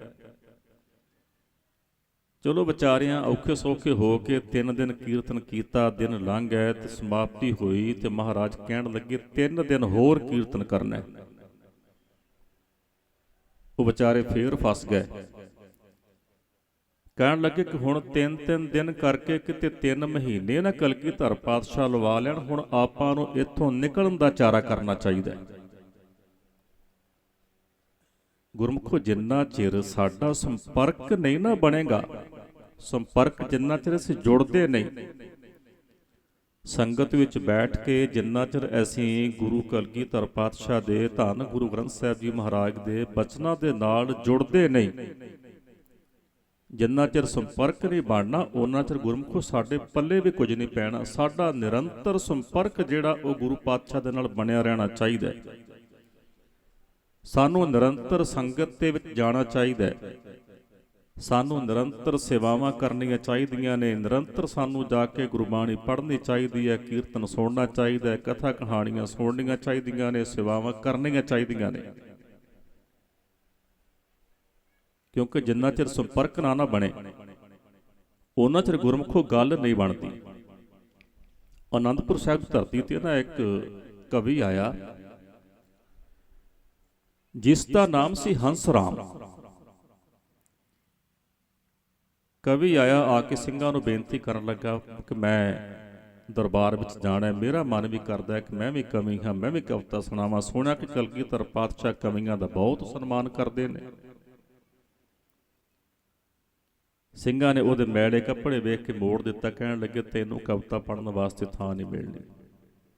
ਚਲੋ ਵਿਚਾਰਿਆਂ ਔਖੇ ਸੌਖੇ ਹੋ ਕੇ 3 ਦਿਨ ਕੀਰਤਨ ਕੀਤਾ, ਦਿਨ ਲੰਘ ਗਏ ਤੇ ਸਮਾਪਤੀ ਹੋਈ ਤੇ ਮਹਾਰਾਜ ਕਹਿਣ ਲੱਗੇ 3 ਦਿਨ ਹੋਰ ਕੀਰਤਨ ਕਰਨਾ। ਉਹ ਵਿਚਾਰੇ ਫੇਰ ਫਸ ਗਏ, ਕਹਿਣ ਲੱਗੇ ਕਿ ਹੁਣ 3-3 ਦਿਨ ਕਰਕੇ ਕਿਤੇ 3 ਮਹੀਨੇ ਨਾ ਕਲਗੀਧਰ ਪਾਤਸ਼ਾਹ ਲਵਾ ਲੈਣ, ਹੁਣ ਆਪਾਂ ਨੂੰ ਇੱਥੋਂ ਨਿਕਲਣ ਦਾ ਚਾਰਾ ਕਰਨਾ ਚਾਹੀਦਾ। ਗੁਰਮੁਖੋ, ਜਿੰਨਾ ਚਿਰ ਸਾਡਾ ਸੰਪਰਕ ਨਹੀਂ ਨਾ ਬਣੇਗਾ, ਸੰਪਰਕ ਜਿੰਨਾ ਚਿਰ ਅਸੀਂ ਜੁੜਦੇ ਨਹੀਂ, ਸੰਗਤ ਵਿੱਚ ਬੈਠ ਕੇ ਜਿੰਨਾ ਚਿਰ ਅਸੀਂ ਗੁਰੂ ਕਲਗੀਧਰ ਪਾਤਸ਼ਾਹ ਦੇ ਧੰਨ ਗੁਰੂ ਗ੍ਰੰਥ ਸਾਹਿਬ ਜੀ ਮਹਾਰਾਜ ਦੇ ਬਚਨਾਂ ਦੇ ਨਾਲ ਜੁੜਦੇ ਨਹੀਂ, ਜਿੰਨਾ ਚਿਰ ਸੰਪਰਕ ਨਹੀਂ ਬਣਨਾ, ਉਹਨਾਂ ਚਿਰ ਗੁਰਮੁਖੋ ਸਾਡੇ ਪੱਲੇ ਵੀ ਕੁਝ ਨਹੀਂ ਪੈਣਾ। ਸਾਡਾ ਨਿਰੰਤਰ ਸੰਪਰਕ ਜਿਹੜਾ ਉਹ ਗੁਰੂ ਪਾਤਸ਼ਾਹ ਦੇ ਨਾਲ ਬਣਿਆ ਰਹਿਣਾ ਚਾਹੀਦਾ। ਸਾਨੂੰ ਨਿਰੰਤਰ ਸੰਗਤ ਦੇ ਵਿੱਚ ਜਾਣਾ ਚਾਹੀਦਾ, ਸਾਨੂੰ ਨਿਰੰਤਰ ਸੇਵਾਵਾਂ ਕਰਨੀਆਂ ਚਾਹੀਦੀਆਂ ਨੇ, ਨਿਰੰਤਰ ਸਾਨੂੰ ਜਾ ਕੇ ਗੁਰਬਾਣੀ ਪੜ੍ਹਨੀ ਚਾਹੀਦੀ ਹੈ, ਕੀਰਤਨ ਸੁਣਨਾ ਚਾਹੀਦਾ ਹੈ, ਕਥਾ ਕਹਾਣੀਆਂ ਸੁਣਨੀਆਂ ਚਾਹੀਦੀਆਂ ਨੇ, ਸੇਵਾਵਾਂ ਕਰਨੀਆਂ ਚਾਹੀਦੀਆਂ ਨੇ। ਕਿਉਂਕਿ ਜਿੰਨਾ ਚਿਰ ਸੰਪਰਕ ਨਾ ਬਣੇ, ਉਹਨਾਂ ਚਿਰ ਗੁਰਮੁਖੋ ਗੱਲ ਨਹੀਂ ਬਣਦੀ। ਆਨੰਦਪੁਰ ਸਾਹਿਬ ਧਰਤੀ ਤੇ ਨਾ ਇੱਕ ਕਵੀ ਆਇਆ, ਜਿਸ ਦਾ ਨਾਮ ਸੀ ਹੰਸ ਰਾਮ। ਕਵੀ ਆਇਆ, ਆ ਕੇ ਸਿੰਘਾਂ ਨੂੰ ਬੇਨਤੀ ਕਰਨ ਲੱਗਾ ਕਿ ਮੈਂ ਦਰਬਾਰ ਵਿੱਚ ਜਾਣਾ, ਮੇਰਾ ਮਨ ਵੀ ਕਰਦਾ ਹੈ ਕਿ ਮੈਂ ਵੀ ਕਵੀ ਹਾਂ, ਮੈਂ ਵੀ ਕਵਿਤਾ ਸੁਣਾਵਾਂ। ਸੁਣਿਆ ਕਿ ਕਲਗੀਧਰ ਪਾਤਸ਼ਾਹ ਕਵੀਆਂ ਦਾ ਬਹੁਤ ਸਨਮਾਨ ਕਰਦੇ ਨੇ। ਸਿੰਘਾਂ ਨੇ ਉਹਦੇ ਮੈਲੇ ਕੱਪੜੇ ਵੇਖ ਕੇ ਮੋੜ ਦਿੱਤਾ, ਕਹਿਣ ਲੱਗੇ ਤੈਨੂੰ ਕਵਿਤਾ ਪੜ੍ਹਨ ਵਾਸਤੇ ਥਾਂ ਨਹੀਂ ਮਿਲਣੀ,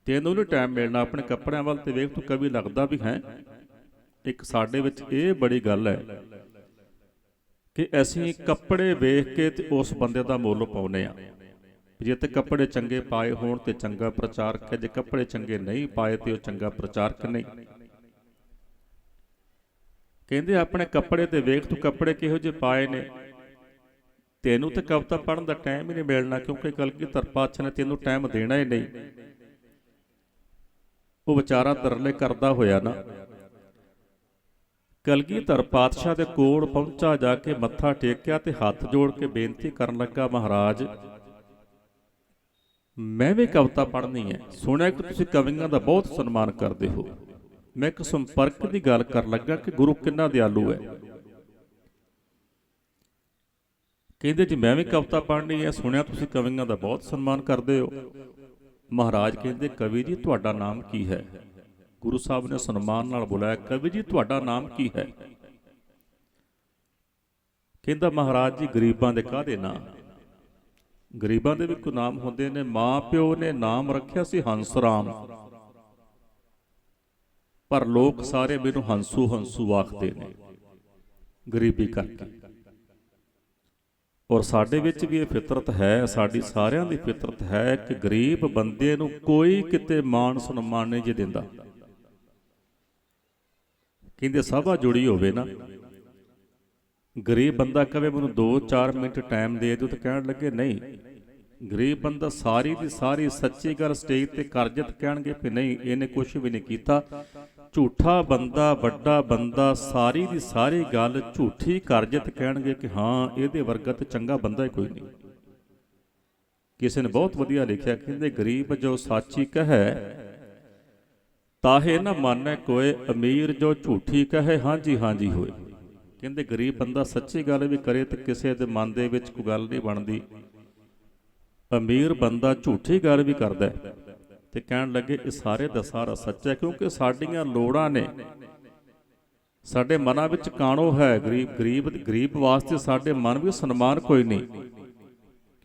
ਤੈਨੂੰ ਨਹੀਂ ਟਾਈਮ ਮਿਲਣਾ, ਆਪਣੇ ਕੱਪੜਿਆਂ ਵੱਲ ਤੇ ਵੇਖ, ਤੂੰ ਕਵੀ ਲੱਗਦਾ ਵੀ ਹੈ। ਇੱਕ ਸਾਡੇ ਵਿੱਚ ਇਹ ਬੜੀ ਗੱਲ ਹੈ ਕਿ ਅਸੀਂ ਕੱਪੜੇ ਵੇਖ ਕੇ ਤੇ ਉਸ ਬੰਦੇ ਦਾ ਮੁੱਲ ਪਾਉਂਦੇ ਆ। ਜੇ ਤੇ ਕੱਪੜੇ ਚੰਗੇ ਪਾਏ ਹੋਣ ਤੇ ਚੰਗਾ ਪ੍ਰਚਾਰਕ ਹੈ, ਜੇ ਕੱਪੜੇ ਚੰਗੇ ਨਹੀਂ ਪਾਏ ਤੇ ਉਹ ਚੰਗਾ ਪ੍ਰਚਾਰਕ ਨਹੀਂ। ਕਹਿੰਦੇ ਆਪਣੇ ਕੱਪੜੇ ਤੇ ਵੇਖ, ਤੂੰ ਕੱਪੜੇ ਕਿਹੋ ਜਿਹੇ ਪਾਏ ਨੇ, ਤੈਨੂੰ ਤੇ ਕਵਿਤਾ ਪੜ੍ਹਨ ਦਾ ਟਾਈਮ ਹੀ ਨਹੀਂ ਮਿਲਣਾ, ਕਿਉਂਕਿ ਕਲਗੀਧਰ ਪਾਤਸ਼ਾਹ ਨੇ ਤੈਨੂੰ ਟਾਈਮ ਦੇਣਾ ਹੀ ਨਹੀਂ। ਉਹ ਵਿਚਾਰਾ ਤਰਲੇ ਕਰਦਾ ਹੋਇਆ ਨਾ ਕਲਗੀਧਰ ਪਾਤਸ਼ਾਹ ਦੇ ਕੋਲ ਪਹੁੰਚਾ, ਜਾ ਕੇ ਮੱਥਾ ਟੇਕਿਆ ਤੇ ਹੱਥ ਜੋੜ ਕੇ ਬੇਨਤੀ ਕਰਨ ਲੱਗਾ, ਮਹਾਰਾਜ ਮੈਂ ਵੀ ਕਵਿਤਾ ਪੜ੍ਹਨੀ ਹੈ, ਸੁਣਿਆ ਕਿ ਤੁਸੀਂ ਕਵੀਆਂ ਦਾ ਬਹੁਤ ਸਨਮਾਨ ਕਰਦੇ ਹੋ। ਮੈਂ ਇੱਕ ਸੰਪਰਕ ਦੀ ਗੱਲ ਕਰਨ ਲੱਗਾ ਕਿ ਗੁਰੂ ਕਿੰਨਾ ਦਿਆਲੂ ਹੈ। ਕਹਿੰਦੇ ਜੀ ਮੈਂ ਵੀ ਕਵਿਤਾ ਪੜ੍ਹਨੀ ਹੈ, ਸੁਣਿਆ ਤੁਸੀਂ ਕਵੀਆਂ ਦਾ ਬਹੁਤ ਸਨਮਾਨ ਕਰਦੇ ਹੋ। ਮਹਾਰਾਜ ਕਹਿੰਦੇ, ਕਵੀ ਜੀ ਤੁਹਾਡਾ ਨਾਮ ਕੀ ਹੈ? ਗੁਰੂ ਸਾਹਿਬ ਨੇ ਸਨਮਾਨ ਨਾਲ ਬੁਲਾਇਆ, ਕਵੀ ਜੀ ਤੁਹਾਡਾ ਨਾਮ ਕੀ ਹੈ? ਕਹਿੰਦਾ ਮਹਾਰਾਜ ਜੀ ਗਰੀਬਾਂ ਦੇ ਕਾਹਦੇ ਨਾਂ? ਗਰੀਬਾਂ ਦੇ ਵੀ ਕੋਈ ਨਾਮ ਹੁੰਦੇ ਨੇ। ਮਾਂ ਪਿਓ ਨੇ ਨਾਮ ਰੱਖਿਆ ਸੀ ਹੰਸ ਰਾਮ, ਪਰ ਲੋਕ ਸਾਰੇ ਮੈਨੂੰ ਹੰਸੂ ਹੰਸੂ ਆਖਦੇ ਨੇ ਗਰੀਬੀ ਕਰਕੇ। ਔਰ ਸਾਡੇ ਵਿੱਚ ਵੀ ਇਹ ਫਿਤਰਤ ਹੈ, ਸਾਡੀ ਸਾਰਿਆਂ ਦੀ ਫਿਤਰਤ ਹੈ ਕਿ ਗਰੀਬ ਬੰਦੇ ਨੂੰ ਕੋਈ ਕਿਤੇ ਮਾਣ ਸਨਮਾਨ ਨਹੀਂ ਜੇ ਦਿੰਦਾ। ਕਹਿੰਦੇ ਸਭਾ ਜੁੜੀ ਹੋਵੇ ਨਾ, ਗਰੀਬ ਬੰਦਾ ਕਹੇ ਮੈਨੂੰ 2-4 ਮਿੰਟ ਟਾਈਮ ਦੇ ਦਿਓ, ਤਾਂ ਕਹਿਣ ਲੱਗੇ ਨਹੀਂ। ਗਰੀਬ ਬੰਦਾ ਸਾਰੀ ਦੀ ਸਾਰੀ ਸੱਚੀ ਗੱਲ ਸਟੇਜ ਤੇ ਕਰਜਤ ਕਹਿਣਗੇ ਕਿ ਨਹੀਂ ਇਹਨੇ ਕੁਝ ਵੀ ਨਹੀਂ ਕੀਤਾ। ਝੂਠਾ ਬੰਦਾ, ਵੱਡਾ ਬੰਦਾ, ਸਾਰੀ ਦੀ ਸਾਰੀ ਗੱਲ ਝੂਠੀ ਕਰਜਤ ਕਹਿਣਗੇ ਕਿ ਹਾਂ ਇਹਦੇ ਵਰਗਾ ਤੇ ਚੰਗਾ ਬੰਦਾ ਹੀ ਕੋਈ ਨਹੀਂ। ਕਿਸੇ ਨੇ ਬਹੁਤ ਵਧੀਆ ਲਿਖਿਆ, ਕਹਿੰਦੇ ਗਰੀਬ ਜੋ ਸਾਚੀ ਕਹੈ ਤਾਹੇ ਨਾ ਮਾਨੈ ਕੋਏ, ਅਮੀਰ ਜੋ ਝੂਠੀ ਕਹੇ ਹਾਂਜੀ ਹਾਂਜੀ ਹੋਏ। ਕਹਿੰਦੇ ਗਰੀਬ ਬੰਦਾ ਸੱਚੀ ਗੱਲ ਵੀ ਕਰੇ ਤੇ ਕਿਸੇ ਦੇ ਮਨ ਦੇ ਵਿੱਚ ਕੋਈ ਗੱਲ ਨਹੀਂ ਬਣਦੀ। ਅਮੀਰ ਬੰਦਾ ਝੂਠੀ ਗੱਲ ਵੀ ਕਰਦਾ ਤੇ ਕਹਿਣ ਲੱਗੇ ਇਹ ਸਾਰੇ ਦਾ ਸਾਰਾ ਸੱਚ ਹੈ, ਕਿਉਂਕਿ ਸਾਡੀਆਂ ਲੋੜਾਂ ਨੇ, ਸਾਡੇ ਮਨਾਂ ਵਿੱਚ ਕਾਣੋ ਹੈ। ਗਰੀਬ ਵਾਸਤੇ ਸਾਡੇ ਮਨ ਵਿੱਚ ਸਨਮਾਨ ਕੋਈ ਨਹੀਂ,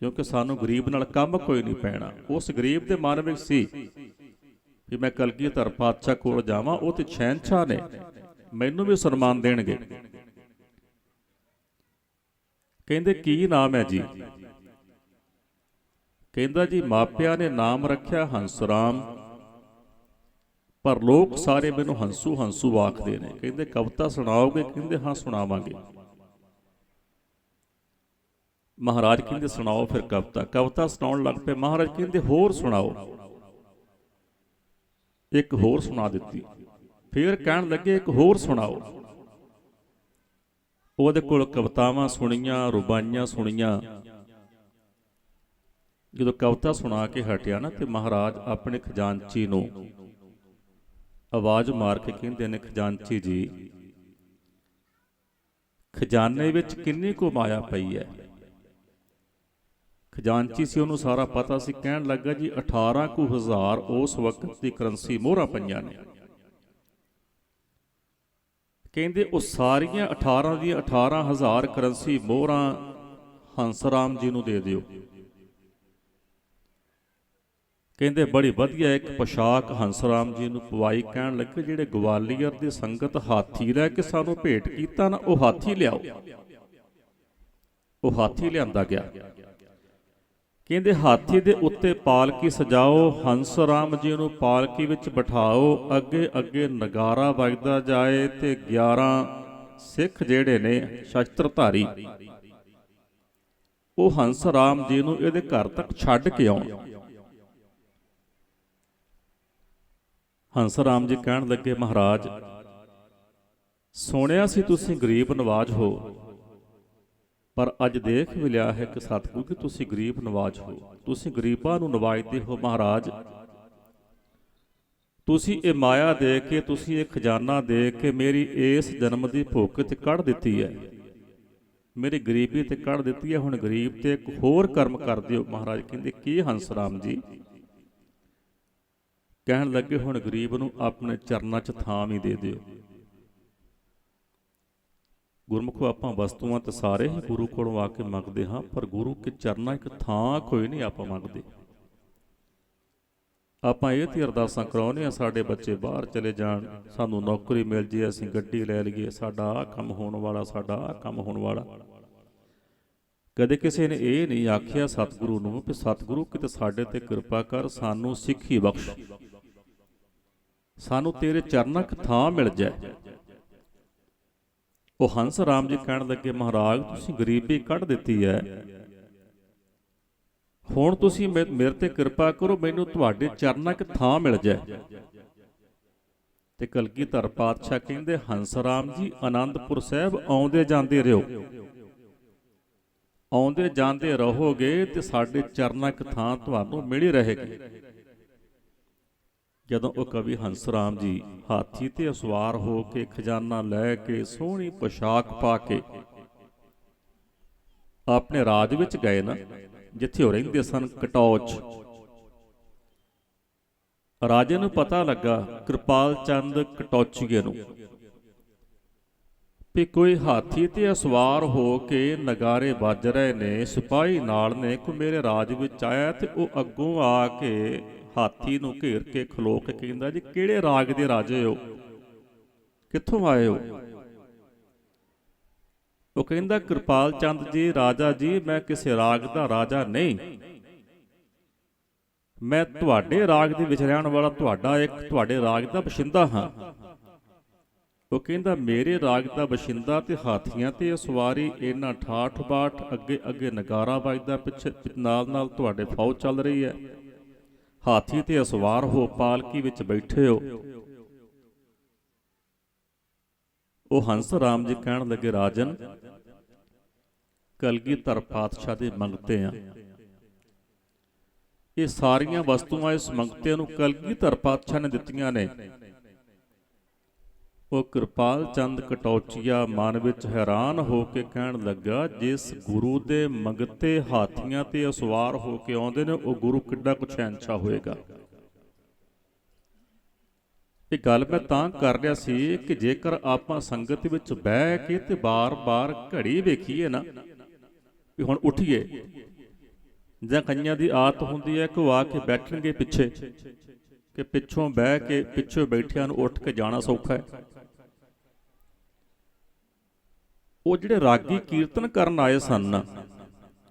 ਕਿਉਂਕਿ ਸਾਨੂੰ ਗਰੀਬ ਨਾਲ ਕੰਮ ਕੋਈ ਨਹੀਂ ਪੈਣਾ। ਉਸ ਗਰੀਬ ਦੇ ਮਨ ਵਿੱਚ ਸੀ ਕਿ ਮੈਂ ਕਲਗੀਧਰ ਪਾਤਸ਼ਾਹ ਕੋਲ ਜਾਵਾਂ, ਉਹ ਤੇ ਸ਼ਹਿਨਸ਼ਾਹ ਨੇ, ਮੈਨੂੰ ਵੀ ਸਨਮਾਨ ਦੇਣਗੇ। ਕਹਿੰਦੇ ਕੀ ਨਾਮ ਹੈ ਜੀ? ਕਹਿੰਦਾ ਜੀ ਮਾਪਿਆਂ ਨੇ ਨਾਮ ਰੱਖਿਆ ਹੰਸ ਰਾਮ, ਪਰ ਲੋਕ ਸਾਰੇ ਮੈਨੂੰ ਹੰਸੂ ਹੰਸੂ ਆਖਦੇ ਨੇ। ਕਹਿੰਦੇ ਕਵਿਤਾ ਸੁਣਾਓਗੇ? ਕਹਿੰਦੇ ਹਾਂ ਸੁਣਾਵਾਂਗੇ। ਮਹਾਰਾਜ ਕਹਿੰਦੇ ਸੁਣਾਓ ਫਿਰ ਕਵਿਤਾ। ਕਵਿਤਾ ਸੁਣਾਉਣ ਲੱਗ ਪਏ। ਮਹਾਰਾਜ ਕਹਿੰਦੇ ਹੋਰ ਸੁਣਾਓ। ਇੱਕ ਹੋਰ ਸੁਣਾ ਦਿੱਤੀ। ਫਿਰ ਕਹਿਣ ਲੱਗੇ ਇੱਕ ਹੋਰ ਸੁਣਾਓ। ਉਹਦੇ ਕੋਲ ਕਵਿਤਾਵਾਂ ਸੁਣੀਆਂ, ਰੁਬਾਈਆਂ ਸੁਣੀਆਂ। ਜਦੋਂ ਕਵਿਤਾ ਸੁਣਾ ਕੇ ਹਟਿਆ ਨਾ ਤੇ ਮਹਾਰਾਜ ਆਪਣੇ ਖਜ਼ਾਨਚੀ ਨੂੰ ਆਵਾਜ਼ ਮਾਰ ਕੇ ਕਹਿੰਦੇ ਨੇ, ਖਜ਼ਾਨਚੀ ਜੀ ਖਜ਼ਾਨੇ ਵਿੱਚ ਕਿੰਨੀ ਕੁ ਮਾਇਆ ਪਈ ਹੈ? ਖਜ਼ਾਨਚੀ ਸੀ, ਉਹਨੂੰ ਸਾਰਾ ਪਤਾ ਸੀ। ਕਹਿਣ ਲੱਗਾ ਜੀ 18,000 ਉਸ ਵਕਤ ਦੀ ਕਰੰਸੀ ਮੋਹਰਾਂ ਪਈਆਂ ਨੇ। ਕਹਿੰਦੇ ਉਹ ਸਾਰੀਆਂ 18 ਦੀਆਂ 18,000 ਕਰੰਸੀ ਮੋਹਰਾਂ ਹੰਸ ਰਾਮ ਜੀ ਨੂੰ ਦੇ ਦਿਓ। ਕਹਿੰਦੇ ਬੜੀ ਵਧੀਆ ਇੱਕ ਪੋਸ਼ਾਕ ਹੰਸ ਰਾਮ ਜੀ ਨੂੰ ਪਵਾਈ। ਕਹਿਣ ਲੱਗੇ ਜਿਹੜੇ ਗਵਾਲੀਅਰ ਦੀ ਸੰਗਤ ਹਾਥੀ ਲੈ ਕੇ ਸਾਨੂੰ ਭੇਟ ਕੀਤਾ ਨਾ, ਉਹ ਹਾਥੀ ਲਿਆਓ। ਉਹ ਹਾਥੀ ਲਿਆਂਦਾ ਗਿਆ। ਕਹਿੰਦੇ ਹਾਥੀ ਦੇ ਉੱਤੇ ਪਾਲਕੀ ਸਜਾਓ, ਹੰਸ ਰਾਮ ਜੀ ਨੂੰ ਪਾਲਕੀ ਵਿੱਚ ਬਿਠਾਓ, ਅੱਗੇ ਅੱਗੇ ਨਗਾਰਾ ਵੱਜਦਾ ਜਾਏ ਤੇ 11 ਸਿੱਖ ਜਿਹੜੇ ਨੇ ਸ਼ਸਤਰਧਾਰੀ ਉਹ ਹੰਸ ਰਾਮ ਜੀ ਨੂੰ ਇਹਦੇ ਘਰ ਤੱਕ ਛੱਡ ਕੇ ਆਉਣ। ਹੰਸ ਰਾਮ ਜੀ ਕਹਿਣ ਲੱਗੇ ਮਹਾਰਾਜ ਸੁਣਿਆ ਸੀ ਤੁਸੀਂ ਗਰੀਬ ਨਵਾਜ ਹੋ, ਪਰ ਅੱਜ ਦੇਖ ਵੀ ਲਿਆ ਹੈ ਕਿ ਸਤਿਗੁਰੂ ਕਿ ਤੁਸੀਂ ਗਰੀਬ ਨਵਾਜ ਹੋ, ਤੁਸੀਂ ਗਰੀਬਾਂ ਨੂੰ ਨਵਾਜਦੇ ਹੋ। ਮਹਾਰਾਜ ਤੁਸੀਂ ਇਹ ਮਾਇਆ ਦੇ ਕੇ, ਤੁਸੀਂ ਇਹ ਖਜ਼ਾਨਾ ਦੇ ਕੇ ਮੇਰੀ ਇਸ ਜਨਮ ਦੀ ਭੁੱਖ ਤੇ ਕੱਢ ਦਿੱਤੀ ਹੈ, ਮੇਰੀ ਗਰੀਬੀ ਤੇ ਕੱਢ ਦਿੱਤੀ ਹੈ। ਹੁਣ ਗਰੀਬ ਤੇ ਇੱਕ ਹੋਰ ਕਰਮ ਕਰ ਦਿਓ। ਮਹਾਰਾਜ ਕਹਿੰਦੇ ਕੀ ਹੰਸ ਰਾਮ ਜੀ? ਕਹਿਣ ਲੱਗੇ ਹੁਣ ਗਰੀਬ ਨੂੰ ਆਪਣੇ ਚਰਨਾਂ 'ਚ ਥਾਂ ਵੀ ਦੇ ਦਿਓ। ਗੁਰਮੁਖੋ ਆਪਾਂ ਵਸਤੂਆਂ ਤੇ ਸਾਰੇ ਹੀ ਗੁਰੂ ਕੋਲੋਂ ਆ ਕੇ ਮੰਗਦੇ ਹਾਂ, ਪਰ ਗੁਰੂ ਕੇ ਚਰਨਾਂ ਇੱਕ ਥਾਂ ਕੋਈ ਨਹੀਂ ਆਪਾਂ ਮੰਗਦੇ। ਆਪਾਂ ਇਹ ਤੇ ਅਰਦਾਸਾਂ ਕਰਾਉਂਦੇ ਹਾਂ ਸਾਡੇ ਬੱਚੇ ਬਾਹਰ ਚਲੇ ਜਾਣ, ਸਾਨੂੰ ਨੌਕਰੀ ਮਿਲ ਜੇ, ਅਸੀਂ ਗੱਡੀ ਲੈ ਲਈਏ, ਸਾਡਾ ਆਹ ਕੰਮ ਹੋਣ ਵਾਲਾ, ਸਾਡਾ ਆਹ ਕੰਮ ਹੋਣ ਵਾਲਾ। ਕਦੇ ਕਿਸੇ ਨੇ ਇਹ ਨਹੀਂ ਆਖਿਆ ਸਤਿਗੁਰੂ ਨੂੰ ਕਿ ਸਤਿਗੁਰੂ ਕਿਤੇ ਸਾਡੇ ਤੇ ਕਿਰਪਾ ਕਰ, ਸਾਨੂੰ ਸਿੱਖੀ ਬਖਸ਼, ਸਾਨੂੰ ਤੇਰੇ ਚਰਨਾਂ 'ਚ ਥਾਂ ਮਿਲ ਜਾਏ। ਉਹ ਹੰਸ ਰਾਮ ਜੀ ਕਹਿਣ ਲੱਗੇ, ਮਹਾਰਾਜ ਤੁਸੀਂ ਗਰੀਬੀ ਕੱਢ ਦਿੱਤੀ ਹੈ, ਹੁਣ ਤੁਸੀਂ ਮੇਰੇ ਤੇ ਕਿਰਪਾ ਕਰੋ, ਮੈਨੂੰ ਤੁਹਾਡੇ ਚਰਨਾਂ 'ਚ ਥਾਂ ਮਿਲ ਜਾਏ। ਤੇ ਕਲਗੀਧਰ ਪਾਤਸ਼ਾਹ ਕਹਿੰਦੇ, ਹੰਸ ਰਾਮ ਜੀ ਆਨੰਦਪੁਰ ਸਾਹਿਬ ਆਉਂਦੇ ਜਾਂਦੇ ਰਹੋ, ਆਉਂਦੇ ਜਾਂਦੇ ਰਹੋਗੇ ਤੇ ਸਾਡੇ ਚਰਨਾਂ 'ਚ ਥਾਂ ਤੁਹਾਨੂੰ ਮਿਲੀ ਰਹੇਗੀ। ਜਦੋਂ ਉਹ ਕਵੀ ਹੰਸ ਰਾਮ ਜੀ ਹਾਥੀ ਤੇ ਸਵਾਰ ਹੋ ਕੇ, ਖਜ਼ਾਨਾ ਲੈ ਕੇ, ਸੋਹਣੀ ਪੋਸ਼ਾਕ ਪਾ ਕੇ ਆਪਣੇ ਰਾਜ ਵਿੱਚ ਗਏ ਨਾ, ਜਿੱਥੇ ਉਹ ਰਹਿੰਦੇ ਸਨ ਕਟੌਚ, ਰਾਜੇ ਨੂੰ ਪਤਾ ਲੱਗਾ ਕਿਰਪਾਲ ਚੰਦ ਕਟੌਚੀਏ ਨੂੰ ਵੀ ਕੋਈ ਹਾਥੀ ਤੇ ਸਵਾਰ ਹੋ ਕੇ ਨਗਾਰੇ ਵੱਜ ਰਹੇ ਨੇ, ਸਿਪਾਹੀ ਨਾਲ ਨੇ, ਕੋਈ ਮੇਰੇ ਰਾਜ ਵਿੱਚ ਆਇਆ। ਤੇ ਉਹ ਅੱਗੋਂ ਆ ਕੇ ਹਾਥੀ ਨੂੰ ਘੇਰ ਕੇ ਖਲੋ ਕੇ ਕਹਿੰਦਾ, ਜੀ ਕਿਹੜੇ ਰਾਜ ਦੇ ਰਾਜੇ ਹੋ, ਕਿੱਥੋਂ ਆਏ ਹੋ? ਉਹ ਕਹਿੰਦਾ, ਕਿਰਪਾਲ ਚੰਦ ਜੀ ਰਾਜਾ ਜੀ, ਮੈਂ ਕਿਸੇ ਰਾਗ ਦਾ ਰਾਜਾ ਨਹੀਂ, ਮੈਂ ਤੁਹਾਡੇ ਰਾਗ ਦੇ ਵਿੱਚ ਰਹਿਣ ਵਾਲਾ ਤੁਹਾਡੇ ਰਾਗ ਦਾ ਬਸ਼ਿੰਦਾ ਹਾਂ। ਉਹ ਕਹਿੰਦਾ, ਮੇਰੇ ਰਾਗ ਦਾ ਬਸ਼ਿੰਦਾ ਤੇ ਹਾਥੀਆਂ ਤੇ ਸਵਾਰੀ, ਇਹਨਾਂ ਠਾਠ ਬਾਠ, ਅੱਗੇ ਅੱਗੇ ਨਗਾਰਾ ਵੱਜਦਾ, ਪਿੱਛੇ ਨਾਲ ਨਾਲ ਤੁਹਾਡੇ ਫੌਜ ਚੱਲ ਰਹੀ ਹੈ, ਹਾਥੀ ਤੇ ਸਵਾਰ ਹੋ, ਪਾਲਕੀ ਵਿੱਚ ਬੈਠੇ ਹੋ। ਉਹ ਹੰਸ ਰਾਮ ਜੀ ਕਹਿਣ ਲੱਗੇ, ਰਾਜਨ ਕਲਗੀਧਰ ਪਾਤਸ਼ਾਹ ਦੇ ਮੰਗਤੇ ਆ, ਇਹ ਸਾਰੀਆਂ ਵਸਤੂਆਂ ਇਸ ਮੰਗਤੇ ਨੂੰ ਕਲਗੀਧਰ ਪਾਤਸ਼ਾਹ ਨੇ ਦਿੱਤੀਆਂ ਨੇ। ਉਹ ਕਿਰਪਾਲ ਚੰਦ ਕਟੌਚੀਆ ਮਨ ਵਿੱਚ ਹੈਰਾਨ ਹੋ ਕੇ ਕਹਿਣ ਲੱਗਾ, ਜਿਸ ਗੁਰੂ ਦੇ ਮੰਗਤੇ ਹਾਥੀਆਂ ਤੇ ਸਵਾਰ ਹੋ ਕੇ ਆਉਂਦੇ ਨੇ, ਉਹ ਗੁਰੂ ਕਿੱਡਾ ਕੁ ਸ਼ਹਿਨਸ਼ਾਹ ਹੋਏਗਾ। ਇਹ ਗੱਲ ਮੈਂ ਤਾਂ ਕਰ ਰਿਹਾ ਸੀ ਕਿ ਜੇਕਰ ਆਪਾਂ ਸੰਗਤ ਵਿੱਚ ਬਹਿ ਕੇ ਤੇ ਬਾਰ-ਬਾਰ ਘੜੀ ਵੇਖੀਏ ਨਾ ਵੀ ਹੁਣ ਉੱਠੀਏ, ਜਾਂ ਕਈਆਂ ਦੀ ਆਦਤ ਹੁੰਦੀ ਹੈ ਕਿ ਉਹ ਆ ਕੇ ਬੈਠਣਗੇ ਪਿੱਛੇ, ਕਿ ਪਿੱਛੋਂ ਬਹਿ ਕੇ, ਪਿੱਛੋਂ ਬੈਠਿਆਂ ਨੂੰ ਉੱਠ ਕੇ ਜਾਣਾ ਸੌਖਾ ਹੈ। ਉਹ ਜਿਹੜੇ ਰਾਗੀ ਕੀਰਤਨ ਕਰਨ ਆਏ ਸਨ,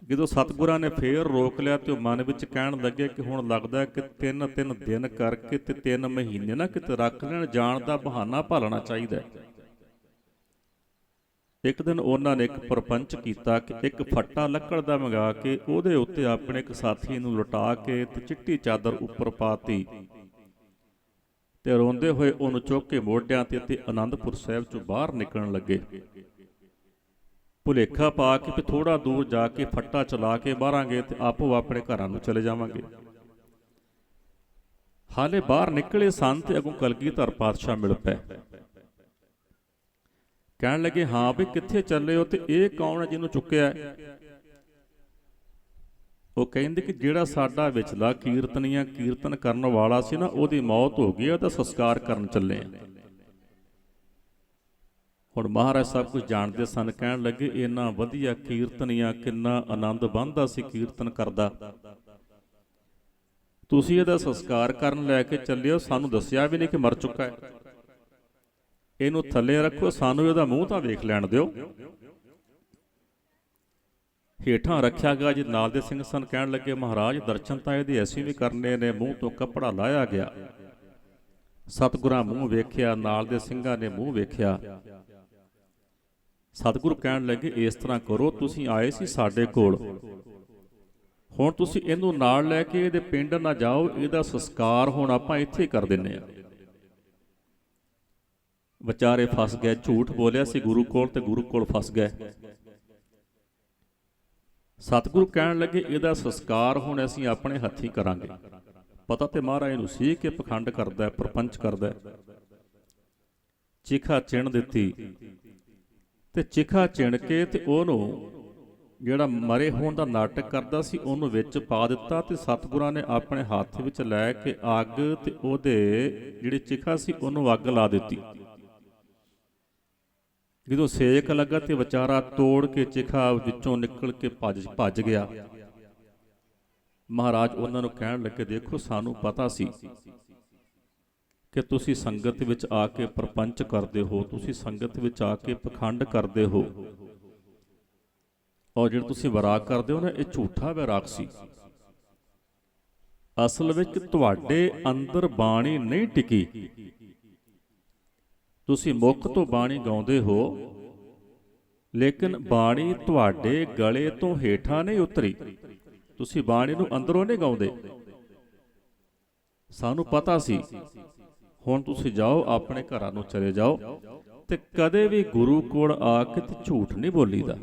ਜਦੋਂ ਸਤਿਗੁਰਾਂ ਨੇ ਫੇਰ ਰੋਕ ਲਿਆ ਤੇ ਉਹ ਮਨ ਵਿੱਚ ਕਹਿਣ ਲੱਗੇ ਕਿ ਹੁਣ ਲੱਗਦਾ ਕਿ 3 ਦਿਨ ਕਰਕੇ ਤੇ 3 ਮਹੀਨੇ ਨਾ ਕਿਤੇ ਰੱਖ ਲੈਣ, ਜਾਣ ਦਾ ਬਹਾਨਾ ਭਾਲਣਾ ਚਾਹੀਦਾ। ਇੱਕ ਦਿਨ ਉਹਨਾਂ ਨੇ ਇੱਕ ਪ੍ਰਪੰਚ ਕੀਤਾ ਕਿ ਇੱਕ ਫੱਟਾ ਲੱਕੜ ਦਾ ਮੰਗਾ ਕੇ ਉਹਦੇ ਉੱਤੇ ਆਪਣੇ ਇੱਕ ਸਾਥੀ ਨੂੰ ਲੁਟਾ ਕੇ ਤੇ ਚਿੱਟੀ ਚਾਦਰ ਉੱਪਰ ਪਾਤੀ ਤੇ ਰੋਂਦੇ ਹੋਏ ਉਹਨੂੰ ਚੁੱਕ ਕੇ ਮੋਢਿਆਂ ਤੇ ਆਨੰਦਪੁਰ ਸਾਹਿਬ ਚੋਂ ਬਾਹਰ ਨਿਕਲਣ ਲੱਗੇ। ਭੁਲੇਖਾ ਪਾ ਕੇ ਥੋੜਾ ਦੂਰ ਜਾ ਕੇ ਫੱਟਾ ਚਲਾ ਕੇ ਬਾਹਰਾਂਗੇ ਤੇ ਆਪੋ ਆਪਣੇ ਘਰਾਂ ਨੂੰ ਚਲੇ ਜਾਵਾਂਗੇ। ਹਾਲੇ ਬਾਹਰ ਨਿਕਲੇ ਸਨ ਤੇ ਅੱਗੋਂ ਕਲਗੀਧਰ ਪਾਤਸ਼ਾਹ ਮਿਲ ਪਏ। ਕਹਿਣ ਲੱਗੇ, ਹਾਂ ਵੀ ਕਿੱਥੇ ਚੱਲੇ ਹੋ ਤੇ ਇਹ ਕੌਣ ਹੈ ਜਿਹਨੂੰ ਚੁੱਕਿਆ? ਉਹ ਕਹਿੰਦੇ ਕਿ ਜਿਹੜਾ ਸਾਡਾ ਵਿਚਲਾ ਕੀਰਤਨ ਕਰਨ ਵਾਲਾ ਸੀ ਨਾ, ਉਹਦੀ ਮੌਤ ਹੋ ਗਈ, ਉਹਦਾ ਸੰਸਕਾਰ ਕਰਨ ਚੱਲੇ ਆ। ਹੁਣ ਮਹਾਰਾਜ ਸਭ ਕੁਝ ਜਾਣਦੇ ਸਨ। ਕਹਿਣ ਲੱਗੇ, ਇੰਨਾ ਵਧੀਆ ਕੀਰਤਨੀਆ, ਕਿੰਨਾ ਆਨੰਦ ਬੰਨਦਾ ਸੀ ਕੀਰਤਨ ਕਰਦਾ, ਤੁਸੀਂ ਇਹਦਾ ਸੰਸਕਾਰ ਕਰਨ ਲੈ ਕੇ ਚੱਲਿਓ, ਸਾਨੂੰ ਦੱਸਿਆ ਵੀ ਨਹੀਂ ਕਿ ਮਰ ਚੁੱਕਾ ਹੈ। ਇਹਨੂੰ ਥੱਲੇ ਰੱਖੋ, ਸਾਨੂੰ ਇਹਦਾ ਮੂੰਹ ਤਾਂ ਵੇਖ ਲੈਣ ਦਿਓ। ਹੇਠਾਂ ਰੱਖਿਆ ਗਿਆ ਜੀ ਨਾਲ ਦੇ ਸਿੰਘ ਸਨ। ਕਹਿਣ ਲੱਗੇ, ਮਹਾਰਾਜ ਦਰਸ਼ਨ ਤਾਂ ਇਹਦੇ ਅਸੀਂ ਵੀ ਕਰਨੇ ਨੇ। ਮੂੰਹ ਤੋਂ ਕੱਪੜਾ ਲਾਇਆ ਗਿਆ, ਸਤਿਗੁਰਾਂ ਮੂੰਹ ਵੇਖਿਆ, ਨਾਲ ਦੇ ਸਿੰਘਾਂ ਨੇ ਮੂੰਹ ਵੇਖਿਆ। ਸਤਿਗੁਰੂ ਕਹਿਣ ਲੱਗੇ, ਇਸ ਤਰ੍ਹਾਂ ਕਰੋ, ਤੁਸੀਂ ਆਏ ਸੀ ਸਾਡੇ ਕੋਲ, ਹੁਣ ਤੁਸੀਂ ਇਹਨੂੰ ਨਾਲ ਲੈ ਕੇ ਇਹਦੇ ਪਿੰਡ ਨਾ ਜਾਓ, ਇਹਦਾ ਸੰਸਕਾਰ ਹੁਣ ਆਪਾਂ ਇੱਥੇ ਕਰ ਦਿੰਨੇ ਆ। ਵਿਚਾਰੇ ਫਸ ਗਏ, ਝੂਠ ਬੋਲਿਆ ਸੀ ਗੁਰੂ ਕੋਲ ਤੇ ਗੁਰੂ ਕੋਲ ਫਸ ਗਏ। ਸਤਿਗੁਰੂ ਕਹਿਣ ਲੱਗੇ, ਇਹਦਾ ਸੰਸਕਾਰ ਹੁਣ ਅਸੀਂ ਆਪਣੇ ਹੱਥੀਂ ਕਰਾਂਗੇ। ਪਤਾ ਤੇ ਮਹਾਰਾਜ ਨੂੰ ਸੀ ਕਿ ਪਖੰਡ ਕਰਦਾ, ਪ੍ਰਪੰਚ ਕਰਦਾ। ਚਿਖਾ ਚਿਣ ਦਿੱਤੀ ਤੇ ਚਿਖਾ ਚਿਣ ਕੇ ਤੇ ਉਹਨੂੰ ਜਿਹੜਾ ਮਰੇ ਹੋਣ ਦਾ ਨਾਟਕ ਕਰਦਾ ਸੀ ਉਹਨੂੰ ਵਿੱਚ ਪਾ ਦਿੱਤਾ ਤੇ ਸਤਿਗੁਰਾਂ ਨੇ ਆਪਣੇ ਹੱਥ ਵਿੱਚ ਲੈ ਕੇ ਅੱਗ ਤੇ ਉਹਦੇ ਜਿਹੜੀ ਚਿਖਾ ਸੀ ਉਹਨੂੰ ਅੱਗ ਲਾ ਦਿੱਤੀ। ਜਦੋਂ ਸੇਕ ਲੱਗਾ ਤੇ ਵਿਚਾਰਾ ਤੋੜ ਕੇ ਚਿਖਾ ਵਿੱਚੋਂ ਨਿਕਲ ਕੇ ਭੱਜ ਗਿਆ। ਮਹਾਰਾਜ ਉਹਨਾਂ ਨੂੰ ਕਹਿਣ ਲੱਗੇ, ਦੇਖੋ ਸਾਨੂੰ ਪਤਾ ਸੀ ਕਿ ਤੁਸੀਂ ਸੰਗਤ ਵਿੱਚ ਆ ਕੇ ਪ੍ਰਪੰਚ ਕਰਦੇ ਹੋ, ਤੁਸੀਂ ਸੰਗਤ ਵਿੱਚ ਆ ਕੇ ਪਖੰਡ ਕਰਦੇ ਹੋ, ਔਰ ਜਿਹੜਾ ਤੁਸੀਂ ਵਿਰਾਗ ਕਰਦੇ ਹੋ ਨਾ, ਇਹ ਝੂਠਾ ਵਿਰਾਗ ਸੀ। ਅਸਲ ਵਿੱਚ ਤੁਹਾਡੇ ਅੰਦਰ ਬਾਣੀ ਨਹੀਂ ਟਿਕੀ। ਤੁਸੀਂ ਮੁੱਖ ਤੋਂ ਬਾਣੀ ਗਾਉਂਦੇ ਹੋ, ਲੇਕਿਨ ਬਾਣੀ ਤੁਹਾਡੇ ਗਲੇ ਤੋਂ ਹੇਠਾਂ ਨਹੀਂ ਉਤਰੀ। ਤੁਸੀਂ ਬਾਣੀ ਨੂੰ ਅੰਦਰੋਂ ਨਹੀਂ ਗਾਉਂਦੇ। ਸਾਨੂੰ ਪਤਾ ਸੀ। ਹੁਣ ਤੁਸੀਂ ਜਾਓ, ਆਪਣੇ ਘਰਾਂ ਨੂੰ ਚਲੇ ਜਾਓ, ਤੇ ਕਦੇ ਵੀ ਗੁਰੂ ਕੋਲ ਆ ਕੇ ਤੇ ਝੂਠ ਨਹੀਂ ਬੋਲੀਦਾ।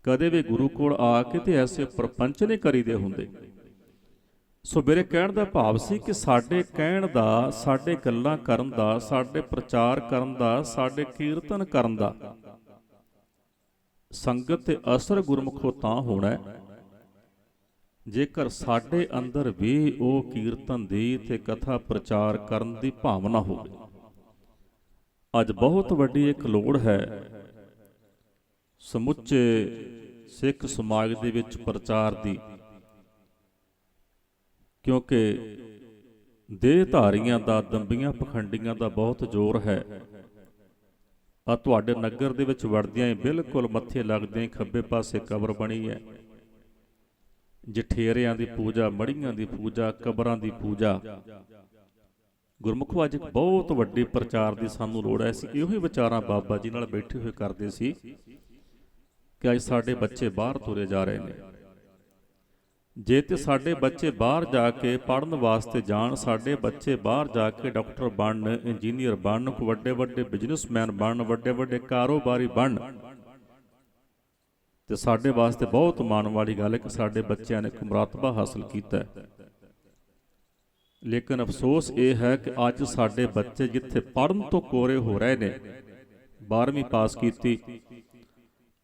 ਕਦੇ ਵੀ ਗੁਰੂ ਕੋਲ ਆ ਕੇ ਤੇ ਐਸੇ ਪ੍ਰਪੰਚ ਨਹੀਂ ਕਰੀਦੇ ਹੁੰਦੇ। ਸੋ ਮੇਰੇ ਕਹਿਣ ਦਾ ਭਾਵ ਸੀ ਕਿ ਸਾਡੇ ਕਹਿਣ ਦਾ, ਸਾਡੇ ਗੱਲਾਂ ਕਰਨ ਦਾ, ਸਾਡੇ ਪ੍ਰਚਾਰ ਕਰਨ ਦਾ, ਸਾਡੇ ਕੀਰਤਨ ਕਰਨ ਦਾ ਸੰਗਤ ਤੇ ਅਸਰ ਗੁਰਮੁਖੋ ਤਾਂ ਹੋਣਾ ਜੇਕਰ ਸਾਡੇ ਅੰਦਰ ਵੀ ਉਹ ਕੀਰਤਨ ਦੀ ਤੇ ਕਥਾ ਪ੍ਰਚਾਰ ਕਰਨ ਦੀ ਭਾਵਨਾ ਹੋਵੇ। ਅੱਜ ਬਹੁਤ ਵੱਡੀ ਇੱਕ ਲੋੜ ਹੈ ਸਮੁੱਚੇ ਸਿੱਖ ਸਮਾਜ ਦੇ ਵਿੱਚ ਪ੍ਰਚਾਰ ਦੀ, ਕਿਉਂਕਿ ਦੇਹਧਾਰੀਆਂ ਦਾ, ਦੰਬੀਆਂ ਪਖੰਡੀਆਂ ਦਾ ਬਹੁਤ ਜ਼ੋਰ ਹੈ। ਆ ਤੁਹਾਡੇ ਨਗਰ ਦੇ ਵਿੱਚ ਵੜਦਿਆਂ ਹੀ ਬਿਲਕੁਲ ਮੱਥੇ ਲੱਗਦਿਆਂ ਹੀ ਖੱਬੇ ਪਾਸੇ ਕਬਰ ਬਣੀ ਹੈ। ਜਠੇਰਿਆਂ ਦੀ ਪੂਜਾ, ਮੜੀਆਂ ਦੀ ਪੂਜਾ, ਕਬਰਾਂ ਦੀ ਪੂਜਾ। ਗੁਰਮੁਖੋ ਅੱਜ ਇੱਕ ਬਹੁਤ ਵੱਡੀ ਪ੍ਰਚਾਰ ਦੀ ਸਾਨੂੰ ਲੋੜ ਹੈ। ਅਸੀਂ ਇਹੋ ਹੀ ਵਿਚਾਰਾਂ ਬਾਬਾ ਜੀ ਨਾਲ ਬੈਠੇ ਹੋਏ ਕਰਦੇ ਸੀ ਕਿ ਅੱਜ ਸਾਡੇ ਬੱਚੇ ਬਾਹਰ ਤੁਰੇ ਜਾ ਰਹੇ ਨੇ। ਜੇ ਤੇ ਸਾਡੇ ਬੱਚੇ ਬਾਹਰ ਜਾ ਕੇ ਪੜ੍ਹਨ ਵਾਸਤੇ ਜਾਣ, ਸਾਡੇ ਬੱਚੇ ਬਾਹਰ ਜਾ ਕੇ ਡਾਕਟਰ ਬਣਨ, ਇੰਜੀਨੀਅਰ ਬਣਨ, ਵੱਡੇ ਵੱਡੇ ਬਿਜ਼ਨਸਮੈਨ ਬਣਨ, ਵੱਡੇ ਵੱਡੇ ਕਾਰੋਬਾਰੀ ਬਣਨ, ਤੇ ਸਾਡੇ ਵਾਸਤੇ ਬਹੁਤ ਮਾਣ ਵਾਲੀ ਗੱਲ ਹੈ ਕਿ ਸਾਡੇ ਬੱਚਿਆਂ ਨੇ ਇੱਕ ਮੁਰਾਤਬਾ ਹਾਸਲ ਕੀਤਾ ਹੈ। ਲੇਕਿਨ ਅਫਸੋਸ ਇਹ ਹੈ ਕਿ ਅੱਜ ਸਾਡੇ ਬੱਚੇ ਜਿੱਥੇ ਪੜ੍ਹਨ ਤੋਂ ਕੋਰੇ ਹੋ ਰਹੇ ਨੇ, 12ਵੀਂ ਪਾਸ ਕੀਤੀ,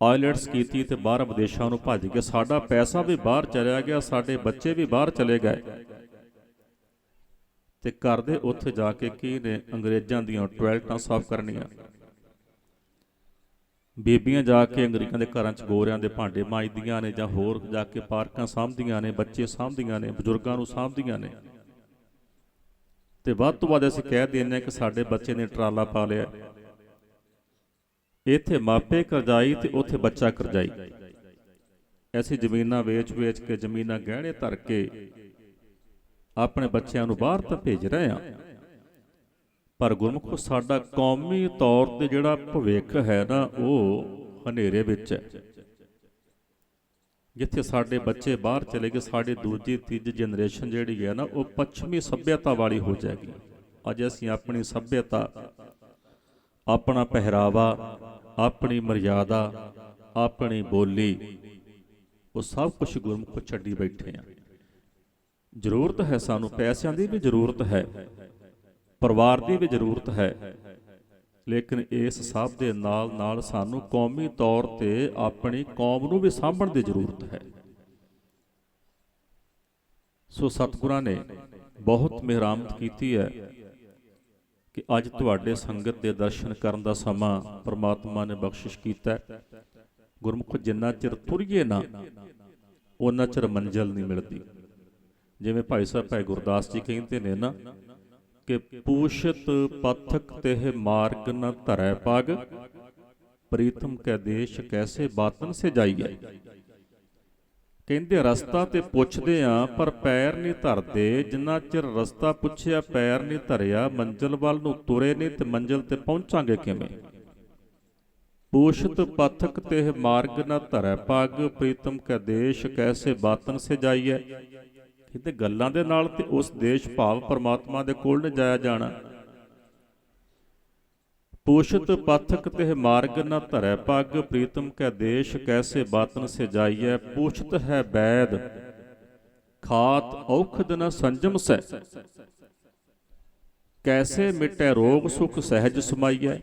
ਆਇਲੈਟਸ ਕੀਤੀ ਤੇ ਬਾਹਰ ਵਿਦੇਸ਼ਾਂ ਨੂੰ ਭੱਜ ਗਏ। ਸਾਡਾ ਪੈਸਾ ਵੀ ਬਾਹਰ ਚਲਿਆ ਗਿਆ, ਸਾਡੇ ਬੱਚੇ ਵੀ ਬਾਹਰ ਚਲੇ ਗਏ, ਤੇ ਕਰਦੇ ਉੱਥੇ ਜਾ ਕੇ ਕੀ ਨੇ? ਅੰਗਰੇਜ਼ਾਂ ਦੀਆਂ ਟਾਇਲਟਾਂ ਸਾਫ਼ ਕਰਨੀਆਂ। ਬੀਬੀਆਂ ਜਾ ਕੇ ਅੰਗਰੇਜ਼ਾਂ ਦੇ ਘਰਾਂ 'ਚ ਗੋਰਿਆਂ ਦੇ ਭਾਂਡੇ ਮਾਂਜਦੀਆਂ ਨੇ, ਜਾਂ ਹੋਰ ਜਾ ਕੇ ਪਾਰਕਾਂ ਸਾਂਭਦੀਆਂ ਨੇ, ਬੱਚੇ ਸਾਂਭਦੀਆਂ ਨੇ, ਬਜ਼ੁਰਗਾਂ ਨੂੰ ਸਾਂਭਦੀਆਂ ਨੇ। ਤੇ ਵੱਧ ਤੋਂ ਵੱਧ ਅਸੀਂ ਕਹਿ ਦਿੰਦੇ ਹਾਂ ਕਿ ਸਾਡੇ ਬੱਚੇ ਨੇ ਟਰਾਲਾ ਪਾ ਲਿਆ। ਇੱਥੇ ਮਾਪੇ ਕਰਜ਼ਾਈ ਤੇ ਉੱਥੇ ਬੱਚਾ ਕਰਜ਼ਾਈ। ਅਸੀਂ ਜ਼ਮੀਨਾਂ ਵੇਚ-ਵੇਚ ਕੇ, ਜ਼ਮੀਨਾਂ ਗਹਿਣੇ ਧਰ ਕੇ ਆਪਣੇ ਬੱਚਿਆਂ ਨੂੰ ਬਾਹਰ ਤਾਂ ਭੇਜ ਰਹੇ ਹਾਂ, ਪਰ ਗੁਰਮੁਖੋ ਸਾਡਾ ਕੌਮੀ ਤੌਰ ਤੇ ਜਿਹੜਾ ਭਵਿੱਖ ਹੈ ਨਾ, ਉਹ ਹਨੇਰੇ ਵਿੱਚ ਹੈ। ਜਿੱਥੇ ਸਾਡੇ ਬੱਚੇ ਬਾਹਰ ਚਲੇ ਗਏ, ਸਾਡੀ ਦੂਜੀ ਤੀਜੀ ਜਨਰੇਸ਼ਨ ਜਿਹੜੀ ਹੈ ਨਾ, ਉਹ ਪੱਛਮੀ ਸੱਭਿਅਤਾ ਵਾਲੀ ਹੋ ਜਾਏਗੀ। ਅੱਜ ਅਸੀਂ ਆਪਣੀ ਸੱਭਿਅਤਾ, ਆਪਣਾ ਪਹਿਰਾਵਾ, ਆਪਣੀ ਮਰਿਆਦਾ, ਆਪਣੀ ਬੋਲੀ, ਉਹ ਸਭ ਕੁਝ ਗੁਰਮੁਖ ਛੱਡੀ ਬੈਠੇ ਹਾਂ। ਜ਼ਰੂਰਤ ਹੈ ਸਾਨੂੰ, ਪੈਸਿਆਂ ਦੀ ਵੀ ਜ਼ਰੂਰਤ ਹੈ, ਪਰਿਵਾਰ ਦੀ ਵੀ ਜ਼ਰੂਰਤ ਹੈ, ਲੇਕਿਨ ਇਸ ਸਭ ਦੇ ਨਾਲ ਨਾਲ ਸਾਨੂੰ ਕੌਮੀ ਤੌਰ ਤੇ ਆਪਣੀ ਕੌਮ ਨੂੰ ਵੀ ਸਾਂਭਣ ਦੀ ਜ਼ਰੂਰਤ ਹੈ। ਸੋ ਸਤਿਗੁਰਾਂ ਨੇ ਬਹੁਤ ਮਿਹਰਬਾਨੀ ਕੀਤੀ ਹੈ ਕਿ ਅੱਜ ਤੁਹਾਡੇ ਸੰਗਤ ਦੇ ਦਰਸ਼ਨ ਕਰਨ ਦਾ ਸਮਾਂ ਪਰਮਾਤਮਾ ਨੇ ਬਖਸ਼ਿਸ਼ ਕੀਤਾ। ਗੁਰਮੁਖ ਜਿੰਨਾ ਚਿਰ ਤੁਰੀਏ ਨਾ, ਉਹਨਾਂ ਚਿਰ ਮੰਜ਼ਿਲ ਨਹੀਂ ਮਿਲਦੀ। ਜਿਵੇਂ ਭਾਈ ਸਾਹਿਬ ਭਾਈ ਗੁਰਦਾਸ ਜੀ ਕਹਿੰਦੇ ਨੇ ਨਾ ਕਿ ਪੂਸ਼ਤ ਪਥਕ ਤੇ ਮਾਰਗ ਨ ਧਰੈ ਪਗ, ਪ੍ਰੀਤਮ ਕੈ ਦੇਸ਼ ਕੈਸੇ ਬਾਤਨ ਸੇ ਜਾਈਐ। ਕਹਿੰਦੇ ਰਸਤਾ ਤੇ ਪੁੱਛਦੇ ਆ ਪਰ ਪੈਰ ਨਹੀਂ ਧਰਦੇ। ਜਿੰਨਾ ਚਿਰ ਰਸਤਾ ਪੁੱਛਿਆ, ਪੈਰ ਨਹੀਂ ਧਰਿਆ, ਮੰਜ਼ਿਲ ਵੱਲ ਨੂੰ ਤੁਰੇ ਨਹੀਂ ਤੇ ਮੰਜ਼ਿਲ ਤੇ ਪਹੁੰਚਾਂਗੇ ਕਿਵੇਂ? ਪੂਸ਼ਤ ਪਥਕ ਤੇ ਮਾਰਗ ਨ ਧਰੈ ਪਗ, ਪ੍ਰੀਤਮ ਕੈ ਦੇਸ਼ ਕੈਸੇ ਬਾਤਨ ਸੇ ਜਾਈਐ। ਕਹਿੰਦੇ ਗੱਲਾਂ ਦੇ ਨਾਲ ਤੇ ਉਸ ਦੇਸ਼ ਭਾਵ ਪਰਮਾਤਮਾ ਦੇ ਕੋਲ ਨਹੀਂ ਜਾਇਆ ਜਾਣਾ। ਪੂਸ਼ਤ ਪਥਕ ਤੇ ਮਾਰਗ ਨ ਧਰੈ ਪਗ, ਪ੍ਰੀਤਮ ਕੈ ਦੇਸ਼ ਕੈਸੇ ਬਾਤਨ ਸੇ ਜਾਈਐ। ਪੂਛਤ ਹੈ ਬੈਦ ਖਾਤ ਔਖਦ ਨ ਸੰਜਮ ਸੈ, ਕੈਸੇ ਮਿਟੈ ਰੋਗ ਸੁਖ ਸਹਿਜ ਸਮਾਈਐ।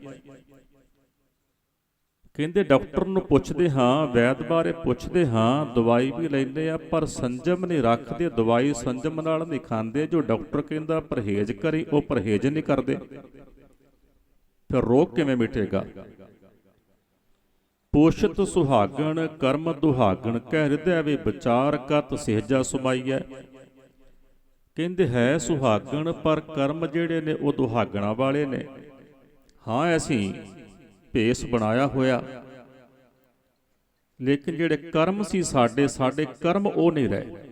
ਕਹਿੰਦੇ ਡਾਕਟਰ ਨੂੰ ਪੁੱਛਦੇ ਹਾਂ, ਵੈਦ ਬਾਰੇ ਪੁੱਛਦੇ ਹਾਂ, ਦਵਾਈ ਵੀ ਲੈਂਦੇ ਆ, ਪਰ ਸੰਜਮ ਨਹੀਂ ਰੱਖਦੇ, ਦਵਾਈ ਸੰਜਮ ਨਾਲ ਨਹੀਂ ਖਾਂਦੇ। ਜੋ ਡਾਕਟਰ ਕਹਿੰਦਾ ਪਰਹੇਜ਼ ਕਰੀ, ਉਹ ਪਰਹੇਜ਼ ਨਹੀਂ ਕਰਦੇ, ਫਿਰ ਰੋਗ ਕਿਵੇਂ ਮਿਟੇਗਾ? ਪੋਸ਼ਤ ਸੁਹਾਗਣ ਕਰਮ ਦੁਹਾਗਣ, ਕਹਿ ਹਿਰਦੈ ਵੇ ਵਿਚਾਰ ਕਤ ਸਹਿਜਾ ਸਮਾਈਐ। ਕਹਿੰਦੇ ਹੈ ਸੁਹਾਗਣ, ਪਰ ਕਰਮ ਜਿਹੜੇ ਨੇ ਉਹ ਦੁਹਾਗਣਾ ਵਾਲੇ ਨੇ। ਹਾਂ ਅਸੀਂ ਭੇਸ ਬਣਾਇਆ ਹੋਇਆ, ਲੇਕਿਨ ਜਿਹੜੇ ਕਰਮ ਸੀ ਸਾਡੇ ਕਰਮ ਉਹ ਨਹੀਂ ਰਹੇ।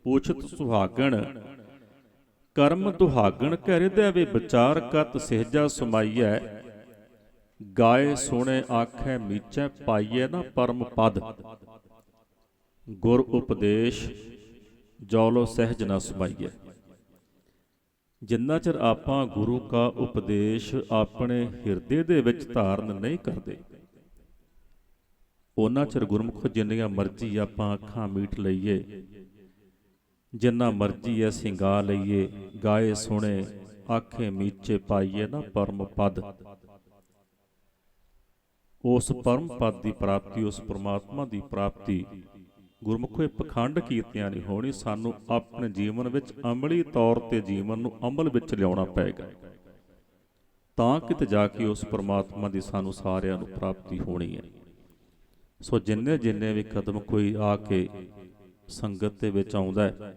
ਪੁੱਛਤ ਸੁਹਾਗਣ ਕਰਮ ਦੁਹਾਗਣ ਘ ਹਿਰਦੈ ਵੇ ਵਿਚਾਰ ਕਤ ਸਹਿਜਾ ਸਮਾਈਐ। ਗਾਏ ਸੁਣੇ ਆਖੈ ਮੀਚੈ ਪਾਈਐ ਨਾ ਪਰਮ ਪਦ। ਗੁਰ ਉਪਦੇਸ਼ ਜੌਲੋ ਸਹਿਜ ਨਾ ਸਮਾਈਐ। ਜਿੰਨਾ ਚਿਰ ਆਪਾਂ ਗੁਰੂ ਕਾ ਉਪਦੇਸ਼ ਆਪਣੇ ਹਿਰਦੇ ਦੇ ਵਿੱਚ ਧਾਰਨ ਨਹੀਂ ਕਰਦੇ, ਉਹਨਾਂ ਚਿਰ ਗੁਰਮੁਖ ਜਿੰਨੀਆਂ ਮਰਜ਼ੀ ਆਪਾਂ ਅੱਖਾਂ ਮੀਟ ਲਈਏ, ਜਿੰਨਾ ਮਰਜ਼ੀ ਅਸੀਂ ਗਾ ਲਈਏ, ਗਾਏ ਸੁਣੇ ਆਖੇ ਮੀਚੇ ਪਾਈਏ ਨਾ ਪਰਮ ਪਦ। ਉਸ ਪਰਮ ਪਦ ਦੀ ਪ੍ਰਾਪਤੀ, ਉਸ ਪਰਮਾਤਮਾ ਦੀ ਪ੍ਰਾਪਤੀ ਗੁਰਮੁਖੋ ਇਹ ਪਖੰਡ ਕੀਤਿਆਂ ਨਹੀਂ ਹੋਣੀ। ਸਾਨੂੰ ਆਪਣੇ ਜੀਵਨ ਵਿੱਚ ਅਮਲੀ ਤੌਰ ਤੇ ਜੀਵਨ ਨੂੰ ਅਮਲ ਵਿੱਚ ਲਿਆਉਣਾ ਪਏਗਾ, ਤਾਂ ਕਿਤੇ ਜਾ ਕੇ ਉਸ ਪਰਮਾਤਮਾ ਦੀ ਸਾਨੂੰ ਸਾਰਿਆਂ ਨੂੰ ਪ੍ਰਾਪਤੀ ਹੋਣੀ ਹੈ। ਸੋ ਜਿੰਨੇ ਜਿੰਨੇ ਵੀ ਕਦਮ ਕੋਈ ਆ ਕੇ ਸੰਗਤ ਦੇ ਵਿੱਚ ਆਉਂਦਾ ਹੈ,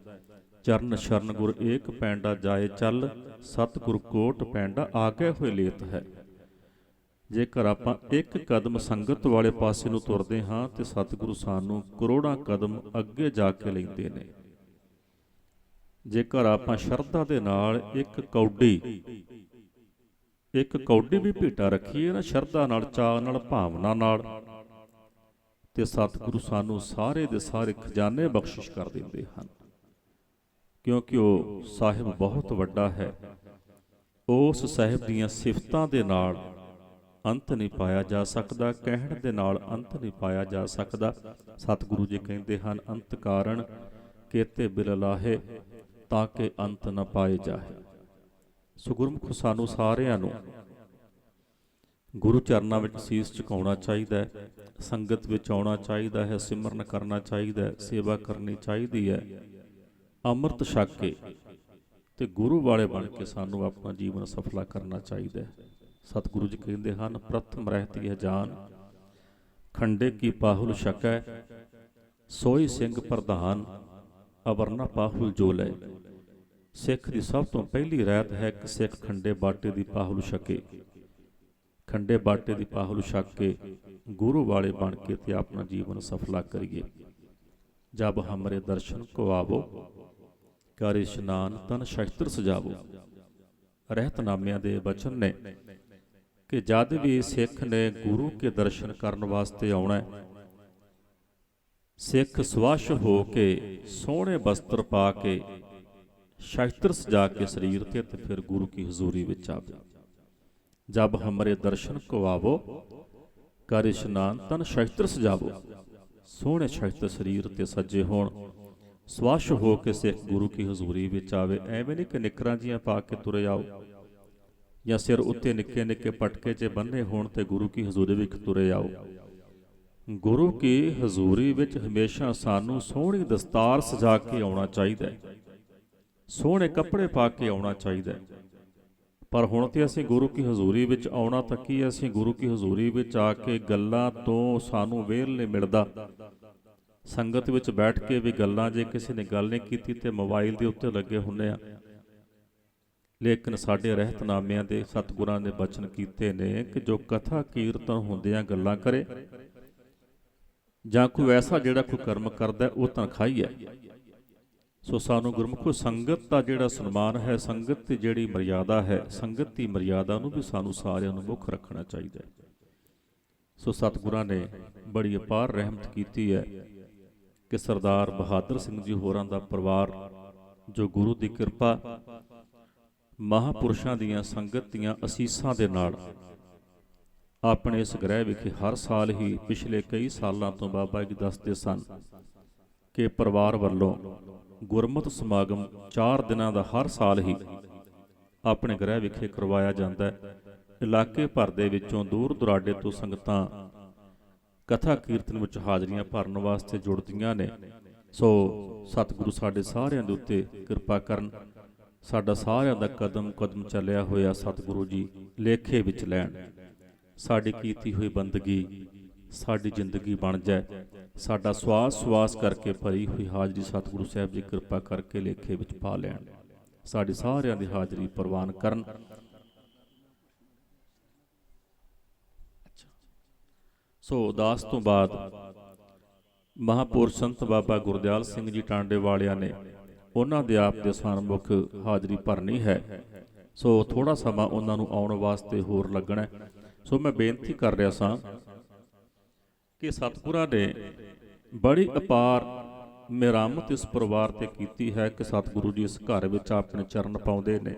ਚਰਨ ਸ਼ਰਨ ਗੁਰ ਏਕ ਪੈਂਡਾ ਜਾਏ ਚੱਲ, ਸਤਿਗੁਰ ਕੋਟ ਪੈਂਡਾ ਆਗੇ ਹੋਏ ਲੇਤ ਹੈ। ਜੇਕਰ ਆਪਾਂ ਇੱਕ ਕਦਮ ਸੰਗਤ ਵਾਲੇ ਪਾਸੇ ਨੂੰ ਤੁਰਦੇ ਹਾਂ ਤੇ ਸਤਿਗੁਰੂ ਸਾਨੂੰ ਕਰੋੜਾਂ ਕਦਮ ਅੱਗੇ ਜਾ ਕੇ ਲੈਂਦੇ ਨੇ। ਜੇਕਰ ਆਪਾਂ ਸ਼ਰਧਾ ਦੇ ਨਾਲ ਇੱਕ ਕੌਡੀ ਵੀ ਭੇਟਾ ਰੱਖੀਏ ਨਾ, ਸ਼ਰਧਾ ਨਾਲ, ਚਾਅ ਨਾਲ, ਭਾਵਨਾ ਨਾਲ, ਤੇ ਸਤਿਗੁਰੂ ਸਾਨੂੰ ਸਾਰੇ ਦੇ ਸਾਰੇ ਖਜ਼ਾਨੇ ਬਖਸ਼ਿਸ਼ ਕਰ ਦਿੰਦੇ ਹਨ। ਕਿਉਂਕਿ ਉਹ ਸਾਹਿਬ ਬਹੁਤ ਵੱਡਾ ਹੈ। ਉਸ ਸਾਹਿਬ ਦੀਆਂ ਸਿਫਤਾਂ ਦੇ ਨਾਲ ਅੰਤ ਨਹੀਂ ਪਾਇਆ ਜਾ ਸਕਦਾ, ਕਹਿਣ ਦੇ ਨਾਲ ਅੰਤ ਨਹੀਂ ਪਾਇਆ ਜਾ ਸਕਦਾ। ਸਤਿਗੁਰੂ ਜੀ ਕਹਿੰਦੇ ਹਨ, ਅੰਤ ਕਾਰਨ ਕੇਤੇ ਬਿਲ ਲਾਹੇ ਤਾਂ ਕਿ ਅੰਤ ਨਾ ਪਾਏ ਜਾਏ। ਸੋ ਗੁਰਮੁਖ ਸਾਨੂੰ ਸਾਰਿਆਂ ਨੂੰ ਗੁਰੂ ਚਰਨਾਂ ਵਿੱਚ ਸੀਸ ਝੁਕਾਉਣਾ ਚਾਹੀਦਾ ਹੈ, ਸੰਗਤ ਵਿੱਚ ਆਉਣਾ ਚਾਹੀਦਾ ਹੈ, ਸਿਮਰਨ ਕਰਨਾ ਚਾਹੀਦਾ ਹੈ, ਸੇਵਾ ਕਰਨੀ ਚਾਹੀਦੀ ਹੈ। ਅੰਮ੍ਰਿਤ ਛਕ ਕੇ ਤੇ ਗੁਰੂ ਵਾਲੇ ਬਣ ਕੇ ਸਾਨੂੰ ਆਪਣਾ ਜੀਵਨ ਸਫਲਾ ਕਰਨਾ ਚਾਹੀਦਾ ਹੈ। ਸਤਿਗੁਰੂ ਜੀ ਕਹਿੰਦੇ ਹਨ, ਪ੍ਰਥਮ ਰਹਿਤੀ ਹੈ ਜਾਨ ਖੰਡੇ ਕੀ ਪਾਹੁਲ ਛਕੈ, ਸੋਈ ਸਿੰਘ ਪ੍ਰਧਾਨ ਅਵਰਨਾ ਪਾਹੁਲ ਜੋ ਲੈ। ਸਿੱਖ ਦੀ ਸਭ ਤੋਂ ਪਹਿਲੀ ਰਹਿਤ ਹੈ ਕਿ ਸਿੱਖ ਖੰਡੇ ਬਾਟੇ ਦੀ ਪਾਹੁਲ ਛਕੇ। ਖੰਡੇ ਬਾਟੇ ਦੀ ਪਾਹੁਲ ਛਕ ਕੇ ਗੁਰੂ ਵਾਲੇ ਬਣ ਕੇ ਤੇ ਆਪਣਾ ਜੀਵਨ ਸਫਲਾ ਕਰੀਏ। ਜਬ ਹਮਰੇ ਦਰਸ਼ਨ ਕੋ ਆਵੋ, ਕਰ ਇਸ਼ਨਾਨ ਤਨ ਸ਼ਸਤਰ ਸਜਾਵੋ। ਰਹਿਤਨਾਮਿਆਂ ਦੇ ਬਚਨ ਨੇ ਕਿ ਜਦ ਵੀ ਸਿੱਖ ਨੇ ਗੁਰੂ ਕੇ ਦਰਸ਼ਨ ਕਰਨ ਵਾਸਤੇ ਆਉਣਾ, ਸਿੱਖ ਸਵੱਛ ਹੋ ਕੇ ਸੋਹਣੇ ਵਸਤਰ ਪਾ ਕੇ ਸ਼ਸਤਰ ਸਜਾ ਕੇ ਸਰੀਰ ਤੇ ਫਿਰ ਗੁਰੂ ਕੀ ਹਜ਼ੂਰੀ ਵਿੱਚ ਆਵੇ। ਜਬ ਹਮਰੇ ਦਰਸ਼ਨ ਕੋ ਆਵੋ, ਕਰ ਇਸ਼ਨਾਨ ਤਨ ਸ਼ਸਤਰ ਸਜਾਵੋ। ਸੋਹਣੇ ਸ਼ਸਤਰ ਸਰੀਰ ਤੇ ਸੱਜੇ ਹੋਣ, ਸਵੱਛ ਹੋ ਕੇ ਸਿੱਖ ਗੁਰੂ ਕੀ ਹਜ਼ੂਰੀ ਵਿੱਚ ਆਵੇ। ਐਵੇਂ ਨਹੀਂ ਕਿ ਨਿਕਰਾਂ ਜੀਆਂ ਪਾ ਕੇ ਤੁਰੇ ਆਓ, ਜਾਂ ਸਿਰ ਉੱਤੇ ਨਿੱਕੇ ਨਿੱਕੇ ਪਟਕੇ 'ਚ ਬੰਨੇ ਹੋਣ ਤੇ ਗੁਰੂ ਕੀ ਹਜ਼ੂਰੀ ਵਿੱਚ ਤੁਰੇ ਆਓ। ਗੁਰੂ ਕੀ ਹਜ਼ੂਰੀ ਵਿੱਚ ਹਮੇਸ਼ਾ ਸਾਨੂੰ ਸੋਹਣੀ ਦਸਤਾਰ ਸਜਾ ਕੇ ਆਉਣਾ ਚਾਹੀਦਾ ਹੈ, ਸੋਹਣੇ ਕੱਪੜੇ ਪਾ ਕੇ ਆਉਣਾ ਚਾਹੀਦਾ ਹੈ। ਪਰ ਹੁਣ ਤੇ ਅਸੀਂ ਗੁਰੂ ਕੀ ਹਜ਼ੂਰੀ ਵਿੱਚ ਆਉਣਾ ਤਾਂ ਕੀ, ਅਸੀਂ ਗੁਰੂ ਕੀ ਹਜ਼ੂਰੀ ਵਿੱਚ ਆ ਕੇ ਗੱਲਾਂ ਤੋਂ ਸਾਨੂੰ ਵਿਹਲ ਨਹੀਂ ਮਿਲਦਾ। ਸੰਗਤ ਵਿੱਚ ਬੈਠ ਕੇ ਵੀ ਗੱਲਾਂ, ਜੇ ਕਿਸੇ ਨੇ ਗੱਲ ਨਹੀਂ ਕੀਤੀ ਤੇ ਮੋਬਾਈਲ ਦੇ ਉੱਤੇ ਲੱਗੇ ਹੁੰਦੇ ਆ। ਲੇਕਿਨ ਸਾਡੇ ਰਹਿਤਨਾਮਿਆਂ ਦੇ ਸਤਿਗੁਰਾਂ ਨੇ ਬਚਨ ਕੀਤੇ ਨੇ ਕਿ ਜੋ ਕਥਾ ਕੀਰਤਨ ਹੁੰਦਿਆਂ ਗੱਲਾਂ ਕਰੇ, ਜਾਂ ਕੋਈ ਐਸਾ ਜਿਹੜਾ ਕੋਈ ਕਰਮ ਕਰਦਾ, ਉਹ ਤਨਖਾਹੀ ਹੈ। ਸੋ ਸਾਨੂੰ ਗੁਰਮੁਖੋ ਸੰਗਤ ਦਾ ਜਿਹੜਾ ਸਨਮਾਨ ਹੈ, ਸੰਗਤ ਦੀ ਜਿਹੜੀ ਮਰਿਆਦਾ ਹੈ, ਸੰਗਤ ਦੀ ਮਰਿਆਦਾ ਨੂੰ ਵੀ ਸਾਨੂੰ ਸਾਰਿਆਂ ਨੂੰ ਮੁੱਖ ਰੱਖਣਾ ਚਾਹੀਦਾ ਹੈ। ਸੋ ਸਤਿਗੁਰਾਂ ਨੇ ਬੜੀ ਅਪਾਰ ਰਹਿਮਤ ਕੀਤੀ ਹੈ ਕਿ ਸਰਦਾਰ ਬਹਾਦਰ ਸਿੰਘ ਜੀ ਹੋਰਾਂ ਦਾ ਪਰਿਵਾਰ, ਜੋ ਗੁਰੂ ਦੀ ਕਿਰਪਾ, ਮਹਾਂਪੁਰਸ਼ਾਂ ਦੀਆਂ ਸੰਗਤ ਦੀਆਂ ਅਸੀਸਾਂ ਦੇ ਨਾਲ ਆਪਣੇ ਇਸ ਗ੍ਰਹਿ ਵਿਖੇ ਹਰ ਸਾਲ ਹੀ ਪਿਛਲੇ ਕਈ ਸਾਲਾਂ ਤੋਂ ਬਾਬਾ ਜੀ ਦੱਸਦੇ ਸਨ ਕਿ ਪਰਿਵਾਰ ਵੱਲੋਂ ਗੁਰਮਤਿ ਸਮਾਗਮ 4 ਦਿਨਾਂ ਦਾ ਹਰ ਸਾਲ ਹੀ ਆਪਣੇ ਗ੍ਰਹਿ ਵਿਖੇ ਕਰਵਾਇਆ ਜਾਂਦਾ ਹੈ। ਇਲਾਕੇ ਭਰ ਦੇ ਵਿੱਚੋਂ ਦੂਰ ਦੁਰਾਡੇ ਤੋਂ ਸੰਗਤਾਂ ਕਥਾ ਕੀਰਤਨ ਵਿੱਚ ਹਾਜ਼ਰੀਆਂ ਭਰਨ ਵਾਸਤੇ ਜੁੜਦੀਆਂ ਨੇ। ਸੋ ਸਤਿਗੁਰੂ ਸਾਡੇ ਸਾਰਿਆਂ ਦੇ ਉੱਤੇ ਕਿਰਪਾ ਕਰਨ, ਸਾਡਾ ਸਾਰਿਆਂ ਦਾ ਕਦਮ ਕਦਮ ਚੱਲਿਆ ਹੋਇਆ ਸਤਿਗੁਰੂ ਜੀ ਲੇਖੇ ਵਿੱਚ ਲੈਣ। ਸਾਡੀ ਕੀਤੀ ਹੋਈ ਬੰਦਗੀ ਸਾਡੀ ਜ਼ਿੰਦਗੀ ਬਣ ਜਾਏ। ਸਾਡਾ ਸਵਾਸ ਕਰਕੇ ਭਰੀ ਹੋਈ ਹਾਜ਼ਰੀ ਸਤਿਗੁਰੂ ਸਾਹਿਬ ਜੀ ਕਿਰਪਾ ਕਰਕੇ ਲੇਖੇ ਵਿੱਚ ਪਾ ਲੈਣ। ਸਾਡੀ ਸਾਰਿਆਂ ਦੀ ਹਾਜ਼ਰੀ ਪ੍ਰਵਾਨ ਕਰਨ। ਸੋ ਉਦਾਸ ਤੋਂ ਬਾਅਦ ਮਹਾਂਪੁਰਸ਼ ਸੰਤ ਬਾਬਾ ਗੁਰਦਿਆਲ ਸਿੰਘ ਜੀ ਟਾਂਡੇ ਵਾਲਿਆਂ ਨੇ ਉਹਨਾਂ ਦੇ ਆਪ ਦੇ ਸਨਮੁਖ ਹਾਜ਼ਰੀ ਭਰਨੀ ਹੈ। ਸੋ ਥੋੜ੍ਹਾ ਸਮਾਂ ਉਹਨਾਂ ਨੂੰ ਆਉਣ ਵਾਸਤੇ ਹੋਰ ਲੱਗਣਾ। ਸੋ ਮੈਂ ਬੇਨਤੀ ਕਰ ਰਿਹਾ ਸਾਂ ਕਿ ਸਤਿਗੁਰਾਂ ਨੇ ਬੜੀ ਅਪਾਰ ਮਿਹਰਮਤ ਇਸ ਪਰਿਵਾਰ ਤੇ ਕੀਤੀ ਹੈ ਕਿ ਸਤਿਗੁਰੂ ਜੀ ਇਸ ਘਰ ਵਿੱਚ ਆਪਣੇ ਚਰਨ ਪਾਉਂਦੇ ਨੇ।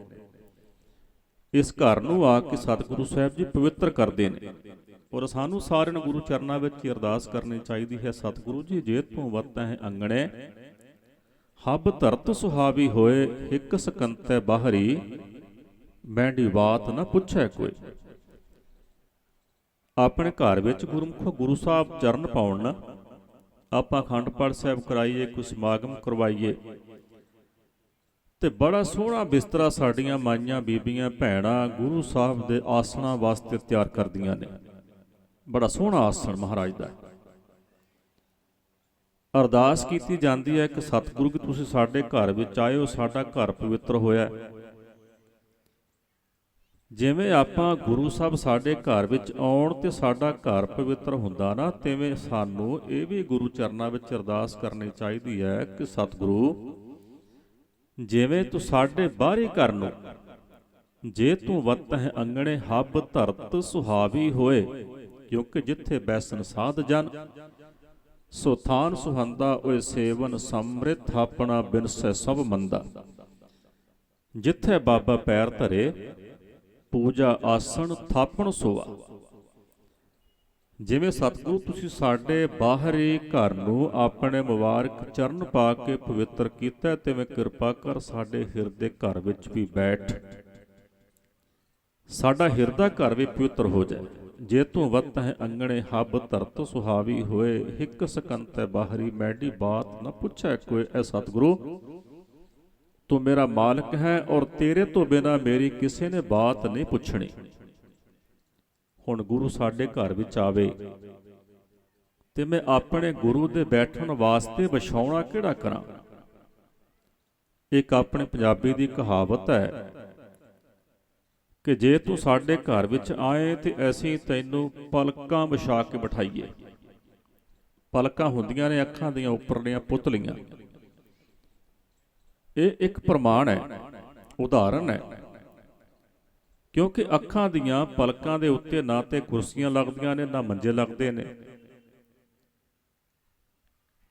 ਇਸ ਘਰ ਨੂੰ ਆ ਕੇ ਸਤਿਗੁਰੂ ਸਾਹਿਬ ਜੀ ਪਵਿੱਤਰ ਕਰਦੇ ਨੇ। ਔਰ ਸਾਨੂੰ ਸਾਰਿਆਂ ਨੂੰ ਗੁਰੂ ਚਰਨਾਂ ਵਿੱਚ ਹੀ ਅਰਦਾਸ ਕਰਨੀ ਚਾਹੀਦੀ ਹੈ, ਸਤਿਗੁਰੂ ਜੀ ਜੇ ਤੂੰ ਵਰਤੈ ਹੈ ਅੰਗਣੇ ਹੱਬ ਧਰਤ ਸੁਹਾਵੀ ਹੋਏ, ਹਿੱਕ ਸਕੰਤੈ ਬਾਹਰੀ ਮੈਂਡੀ ਬਾਤ ਨਾ ਪੁੱਛੈ ਕੋਈ। ਆਪਣੇ ਘਰ ਵਿੱਚ ਗੁਰਮੁਖੋ ਗੁਰੂ ਸਾਹਿਬ ਚਰਨ ਪਾਉਣ ਨਾ ਆਪਾਂ ਅਖੰਡ ਪਾਠ ਸਾਹਿਬ ਕਰਾਈਏ, ਕੋਈ ਸਮਾਗਮ ਕਰਵਾਈਏ ਤੇ ਬੜਾ ਸੋਹਣਾ ਬਿਸਤਰਾ ਸਾਡੀਆਂ ਮਾਈਆਂ ਬੀਬੀਆਂ ਭੈਣਾਂ ਗੁਰੂ ਸਾਹਿਬ ਦੇ ਆਸਣਾਂ ਵਾਸਤੇ ਤਿਆਰ ਕਰਦੀਆਂ ਨੇ। ਬੜਾ ਸੋਹਣਾ ਆਸਣ ਮਹਾਰਾਜ ਦਾ। ਅਰਦਾਸ ਕੀਤੀ ਜਾਂਦੀ ਹੈ ਕਿ ਸਤਿਗੁਰੂ ਕਿ ਤੁਸੀਂ ਸਾਡੇ ਘਰ ਵਿੱਚ ਆਏ ਹੋ, ਸਾਡਾ ਘਰ ਪਵਿੱਤਰ ਹੋਇਆ। ਜਿਵੇਂ ਆਪਾਂ ਗੁਰੂ ਸਾਹਿਬ ਸਾਡੇ ਘਰ ਵਿੱਚ ਆਉਣ ਤੇ ਸਾਡਾ ਘਰ ਪਵਿੱਤਰ ਹੁੰਦਾ ਨਾ, ਤਿਵੇਂ ਸਾਨੂੰ ਇਹ ਵੀ ਗੁਰੂ ਚਰਨਾਂ ਵਿੱਚ ਅਰਦਾਸ ਕਰਨੀ ਚਾਹੀਦੀ ਹੈ ਕਿ ਸਤਿਗੁਰੂ ਜਿਵੇਂ ਤੂੰ ਸਾਡੇ ਬਾਹਰੀ ਘਰ ਨੂੰ ਜੇ ਤੂੰ ਵਰਤਹਿ ਅੰਗਣੇ ਹੱਬ ਧਰਤ ਸੁਹਾਵੀ ਹੋਏ, ਕਿਉਂਕਿ ਜਿੱਥੇ ਬੈਸਨ ਸਾਧ ਜਨ ਸੋ ਥਾਨ ਸੁਹੰਦਾ ਓਏ ਸੇਵਨ ਸਮ੍ਰਿਤ ਆਪਣਾ ਬਿਨਸੈ ਸਭ ਮੰਦਾ। ਜਿੱਥੇ ਬਾਬਾ ਪੈਰ ਧਰੇ ਪੂਜਾ ਆਸਣ ਥਾਪਣ ਸੋਆ। ਜਿਵੇਂ ਸਤਿਗੁਰੂ ਤੁਸੀਂ ਸਾਡੇ ਬਾਹਰੀ ਘਰ ਨੂੰ ਆਪਣੇ ਮੁਬਾਰਕ ਚਰਨ ਪਾ ਕੇ ਪਵਿੱਤਰ ਕੀਤਾ, ਤਿਵੇਂ ਕਿਰਪਾ ਕਰ ਸਾਡੇ ਹਿਰਦੇ ਘਰ ਵਿੱਚ ਵੀ ਬੈਠ, ਸਾਡਾ ਹਿਰਦਾ ਘਰ ਵੀ ਪਵਿੱਤਰ ਹੋ ਜਾਏ। ਜੇ ਤੂੰ ਵਰਤਹਿ ਅੰਗਣੇ ਹੱਬ ਧਰਤ ਸੁਹਾਵੀ ਹੋਏ, ਹਿੱਕ ਸਕੰਤੈ ਬਾਹਰੀ ਮੈਡੀ ਬਾਤ ਨਾ ਪੁੱਛੈ ਕੋਈ। ਐ ਸਤਿਗੁਰੂ ਤੂੰ ਮੇਰਾ ਮਾਲਕ ਹੈ ਔਰ ਤੇਰੇ ਤੋਂ ਬਿਨਾਂ ਮੇਰੀ ਕਿਸੇ ਨੇ ਬਾਤ ਨਹੀਂ ਪੁੱਛਣੀ। ਹੁਣ ਗੁਰੂ ਸਾਡੇ ਘਰ ਵਿੱਚ ਆਵੇ ਤੇ ਮੈਂ ਆਪਣੇ ਗੁਰੂ ਦੇ ਬੈਠਣ ਵਾਸਤੇ ਵਿਛਾਉਣਾ ਕਿਹੜਾ ਕਰਾਂ। ਇੱਕ ਆਪਣੇ ਪੰਜਾਬੀ ਦੀ ਕਹਾਵਤ ਹੈ ਕਿ ਜੇ ਤੂੰ ਸਾਡੇ ਘਰ ਵਿੱਚ ਆਏ ਤੇ ਅਸੀਂ ਤੈਨੂੰ ਪਲਕਾਂ ਵਿਛਾ ਕੇ ਬਿਠਾਈਏ। ਪਲਕਾਂ ਹੁੰਦੀਆਂ ਨੇ ਅੱਖਾਂ ਦੀਆਂ ਉੱਪਰਲੀਆਂ ਪੁਤਲੀਆਂ। ਇਹ ਇੱਕ ਪ੍ਰਮਾਣ ਹੈ, ਉਦਾਹਰਨ ਹੈ, ਕਿਉਂਕਿ ਅੱਖਾਂ ਦੀਆਂ ਪਲਕਾਂ ਦੇ ਉੱਤੇ ਨਾ ਤੇ ਕੁਰਸੀਆਂ ਲੱਗਦੀਆਂ ਨੇ ਨਾ ਮੰਜੇ ਲੱਗਦੇ ਨੇ।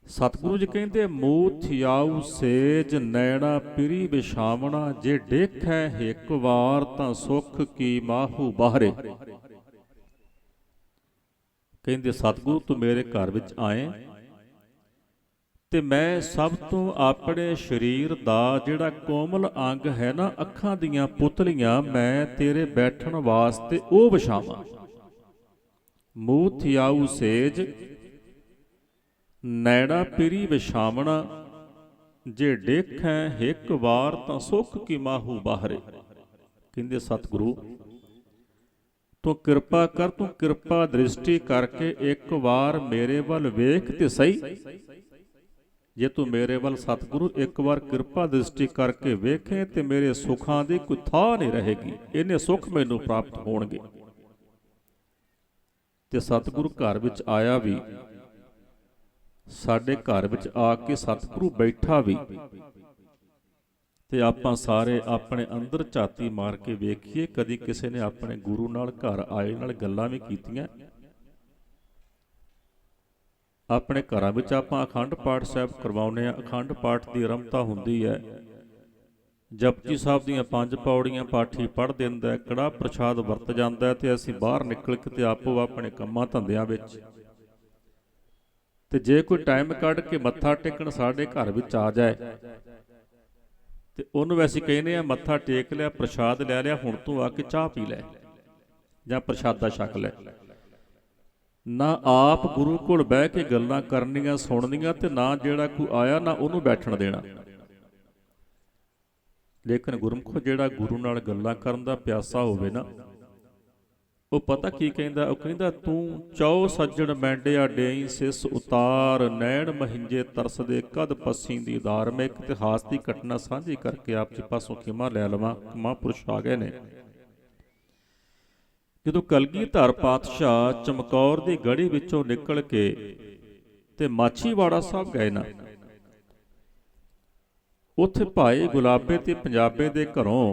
ਸਤਿਗੁਰੂ ਜੀ ਕਹਿੰਦੇ ਮੂੰਹ ਥਿਆਉ ਸੇਜ ਨੈਣਾ ਪਿਰੀ ਵਿਛਾਵਣਾ, ਜੇ ਡੇਖੈ ਇੱਕ ਵਾਰ ਤਾਂ ਸੁਖ ਕੀ ਮਾਹੂ ਬਾਹਰੇ। ਕਹਿੰਦੇ ਸਤਿਗੁਰੂ ਤੂੰ ਮੇਰੇ ਘਰ ਵਿੱਚ ਆਏ ਤੇ ਮੈਂ ਸਭ ਤੋਂ ਆਪਣੇ ਸਰੀਰ ਦਾ ਜਿਹੜਾ ਕੋਮਲ ਅੰਗ ਹੈ ਨਾ, ਅੱਖਾਂ ਦੀਆਂ ਪੁਤਲੀਆਂ, ਮੈਂ ਤੇਰੇ ਬੈਠਣ ਵਾਸਤੇ ਉਹ ਵਿਛਾਵਾਂ। ਮੂੰਹ ਥਿਆਉ ਸੇਜ ਨੈਣਾ ਪਿਰੀ ਵਿਛਾਵਣਾ, ਜੇ ਡੇਖੈ ਇੱਕ ਵਾਰ ਤਾਂ ਸੁਖ ਕੀ ਮਾਹੂ ਬਾਹਰੇ। ਕਹਿੰਦੇ ਸਤਿਗੁਰੂ ਤੂੰ ਕਿਰਪਾ ਕਰ, ਤੂੰ ਕਿਰਪਾ ਦ੍ਰਿਸ਼ਟੀ ਕਰਕੇ ਇੱਕ ਵਾਰ ਮੇਰੇ ਵੱਲ ਵੇਖ ਤੇ ਸਹੀ। ਜੇ ਤੂੰ ਮੇਰੇ ਵੱਲ ਸਤਿਗੁਰੂ ਇੱਕ ਵਾਰ ਕਿਰਪਾ ਦ੍ਰਿਸ਼ਟੀ ਕਰਕੇ ਵੇਖੇ ਤੇ ਮੇਰੇ ਸੁੱਖਾਂ ਦੀ ਕੋਈ ਥਾਂ ਨਹੀਂ ਰਹੇਗੀ, ਇਹਨੇ ਸੁੱਖ ਮੈਨੂੰ ਪ੍ਰਾਪਤ ਹੋਣਗੇ। ਤੇ ਸਤਿਗੁਰੂ ਘਰ ਵਿੱਚ ਆਇਆ ਵੀ, ਸਾਡੇ ਘਰ ਵਿੱਚ ਆ ਕੇ ਸਤਿਗੁਰੂ ਬੈਠਾ ਵੀ, ਤੇ ਆਪਾਂ ਸਾਰੇ ਆਪਣੇ ਅੰਦਰ ਝਾਤੀ ਮਾਰ ਕੇ ਵੇਖੀਏ ਕਦੀ ਕਿਸੇ ਨੇ ਆਪਣੇ ਗੁਰੂ ਨਾਲ ਘਰ ਆਏ ਨਾਲ ਗੱਲਾਂ ਵੀ ਕੀਤੀਆਂ। ਆਪਣੇ ਘਰਾਂ ਵਿੱਚ ਆਪਾਂ ਅਖੰਡ ਪਾਠ ਸਾਹਿਬ ਕਰਵਾਉਂਦੇ ਹਾਂ। ਅਖੰਡ ਪਾਠ ਦੀ ਆਰੰਭਤਾ ਹੁੰਦੀ ਹੈ, ਜਪਜੀ ਸਾਹਿਬ ਦੀਆਂ 5 ਪੌੜੀਆਂ ਪਾਠੀ ਪੜ੍ਹ ਦਿੰਦਾ, ਕੜਾਹ ਪ੍ਰਸ਼ਾਦ ਵਰਤ ਜਾਂਦਾ ਤੇ ਅਸੀਂ ਬਾਹਰ ਨਿਕਲ ਕੇ ਤੇ ਆਪੋ ਆਪਣੇ ਕੰਮਾਂ ਧੰਦਿਆਂ ਵਿੱਚ। ਤੇ ਜੇ ਕੋਈ ਟਾਈਮ ਕੱਢ ਕੇ ਮੱਥਾ ਟੇਕਣ ਸਾਡੇ ਘਰ ਵਿੱਚ ਆ ਜਾਏ ਤੇ ਉਹਨੂੰ ਵੈਸੇ ਕਹਿੰਦੇ ਆ ਮੱਥਾ ਟੇਕ ਲਿਆ, ਪ੍ਰਸ਼ਾਦ ਲੈ ਲਿਆ, ਹੁਣ ਤੂੰ ਆ ਕੇ ਚਾਹ ਪੀ ਲੈ ਜਾਂ ਪ੍ਰਸ਼ਾਦਾ ਛਕ ਲੈ। ਨਾ ਆਪ ਗੁਰੂ ਕੋਲ ਬਹਿ ਕੇ ਗੱਲਾਂ ਕਰਨੀਆਂ ਸੁਣਨੀਆਂ, ਤੇ ਨਾ ਜਿਹੜਾ ਕੋਈ ਆਇਆ ਨਾ ਉਹਨੂੰ ਬੈਠਣ ਦੇਣਾ। ਲੇਕਿਨ ਗੁਰਮੁਖੋ ਜਿਹੜਾ ਗੁਰੂ ਨਾਲ ਗੱਲਾਂ ਕਰਨ ਦਾ ਪਿਆਸਾ ਹੋਵੇ ਨਾ, ਉਹ ਪਤਾ ਕੀ ਕਹਿੰਦਾ, ਉਹ ਕਹਿੰਦਾ ਤੂੰ ਚੌ ਸੱਜਣ ਮੈਂਡਿਆ ਡੇਈ ਸਿਸ ਉਤਾਰ, ਨੈਣ ਮਹਿੰਜੇ ਤਰਸਦੇ ਕਦ ਪੱਸੀ ਦੀ ਧਾਰ। ਮੈਂ ਇੱਕ ਇਤਿਹਾਸ ਦੀ ਘਟਨਾ ਸਾਂਝੀ ਕਰਕੇ ਆਪ ਜੀ ਪਾਸੋਂ ਖਿਮਾ ਲੈ ਲਵਾਂ। ਮਹਾਂਪੁਰਸ਼ ਆ ਗਏ ਨੇ। ਜਦੋਂ ਕਲਗੀਧਰ ਪਾਤਸ਼ਾਹ ਚਮਕੌਰ ਦੀ ਗੜੀ ਵਿੱਚੋਂ ਨਿਕਲ ਕੇ ਤੇ ਮਾਛੀਵਾੜਾ ਸਾਹਿਬ ਗਏ ਨਾ, ਉੱਥੇ ਭਾਈ ਗੁਲਾਬੇ ਤੇ ਪੰਜਾਬੇ ਦੇ ਘਰੋਂ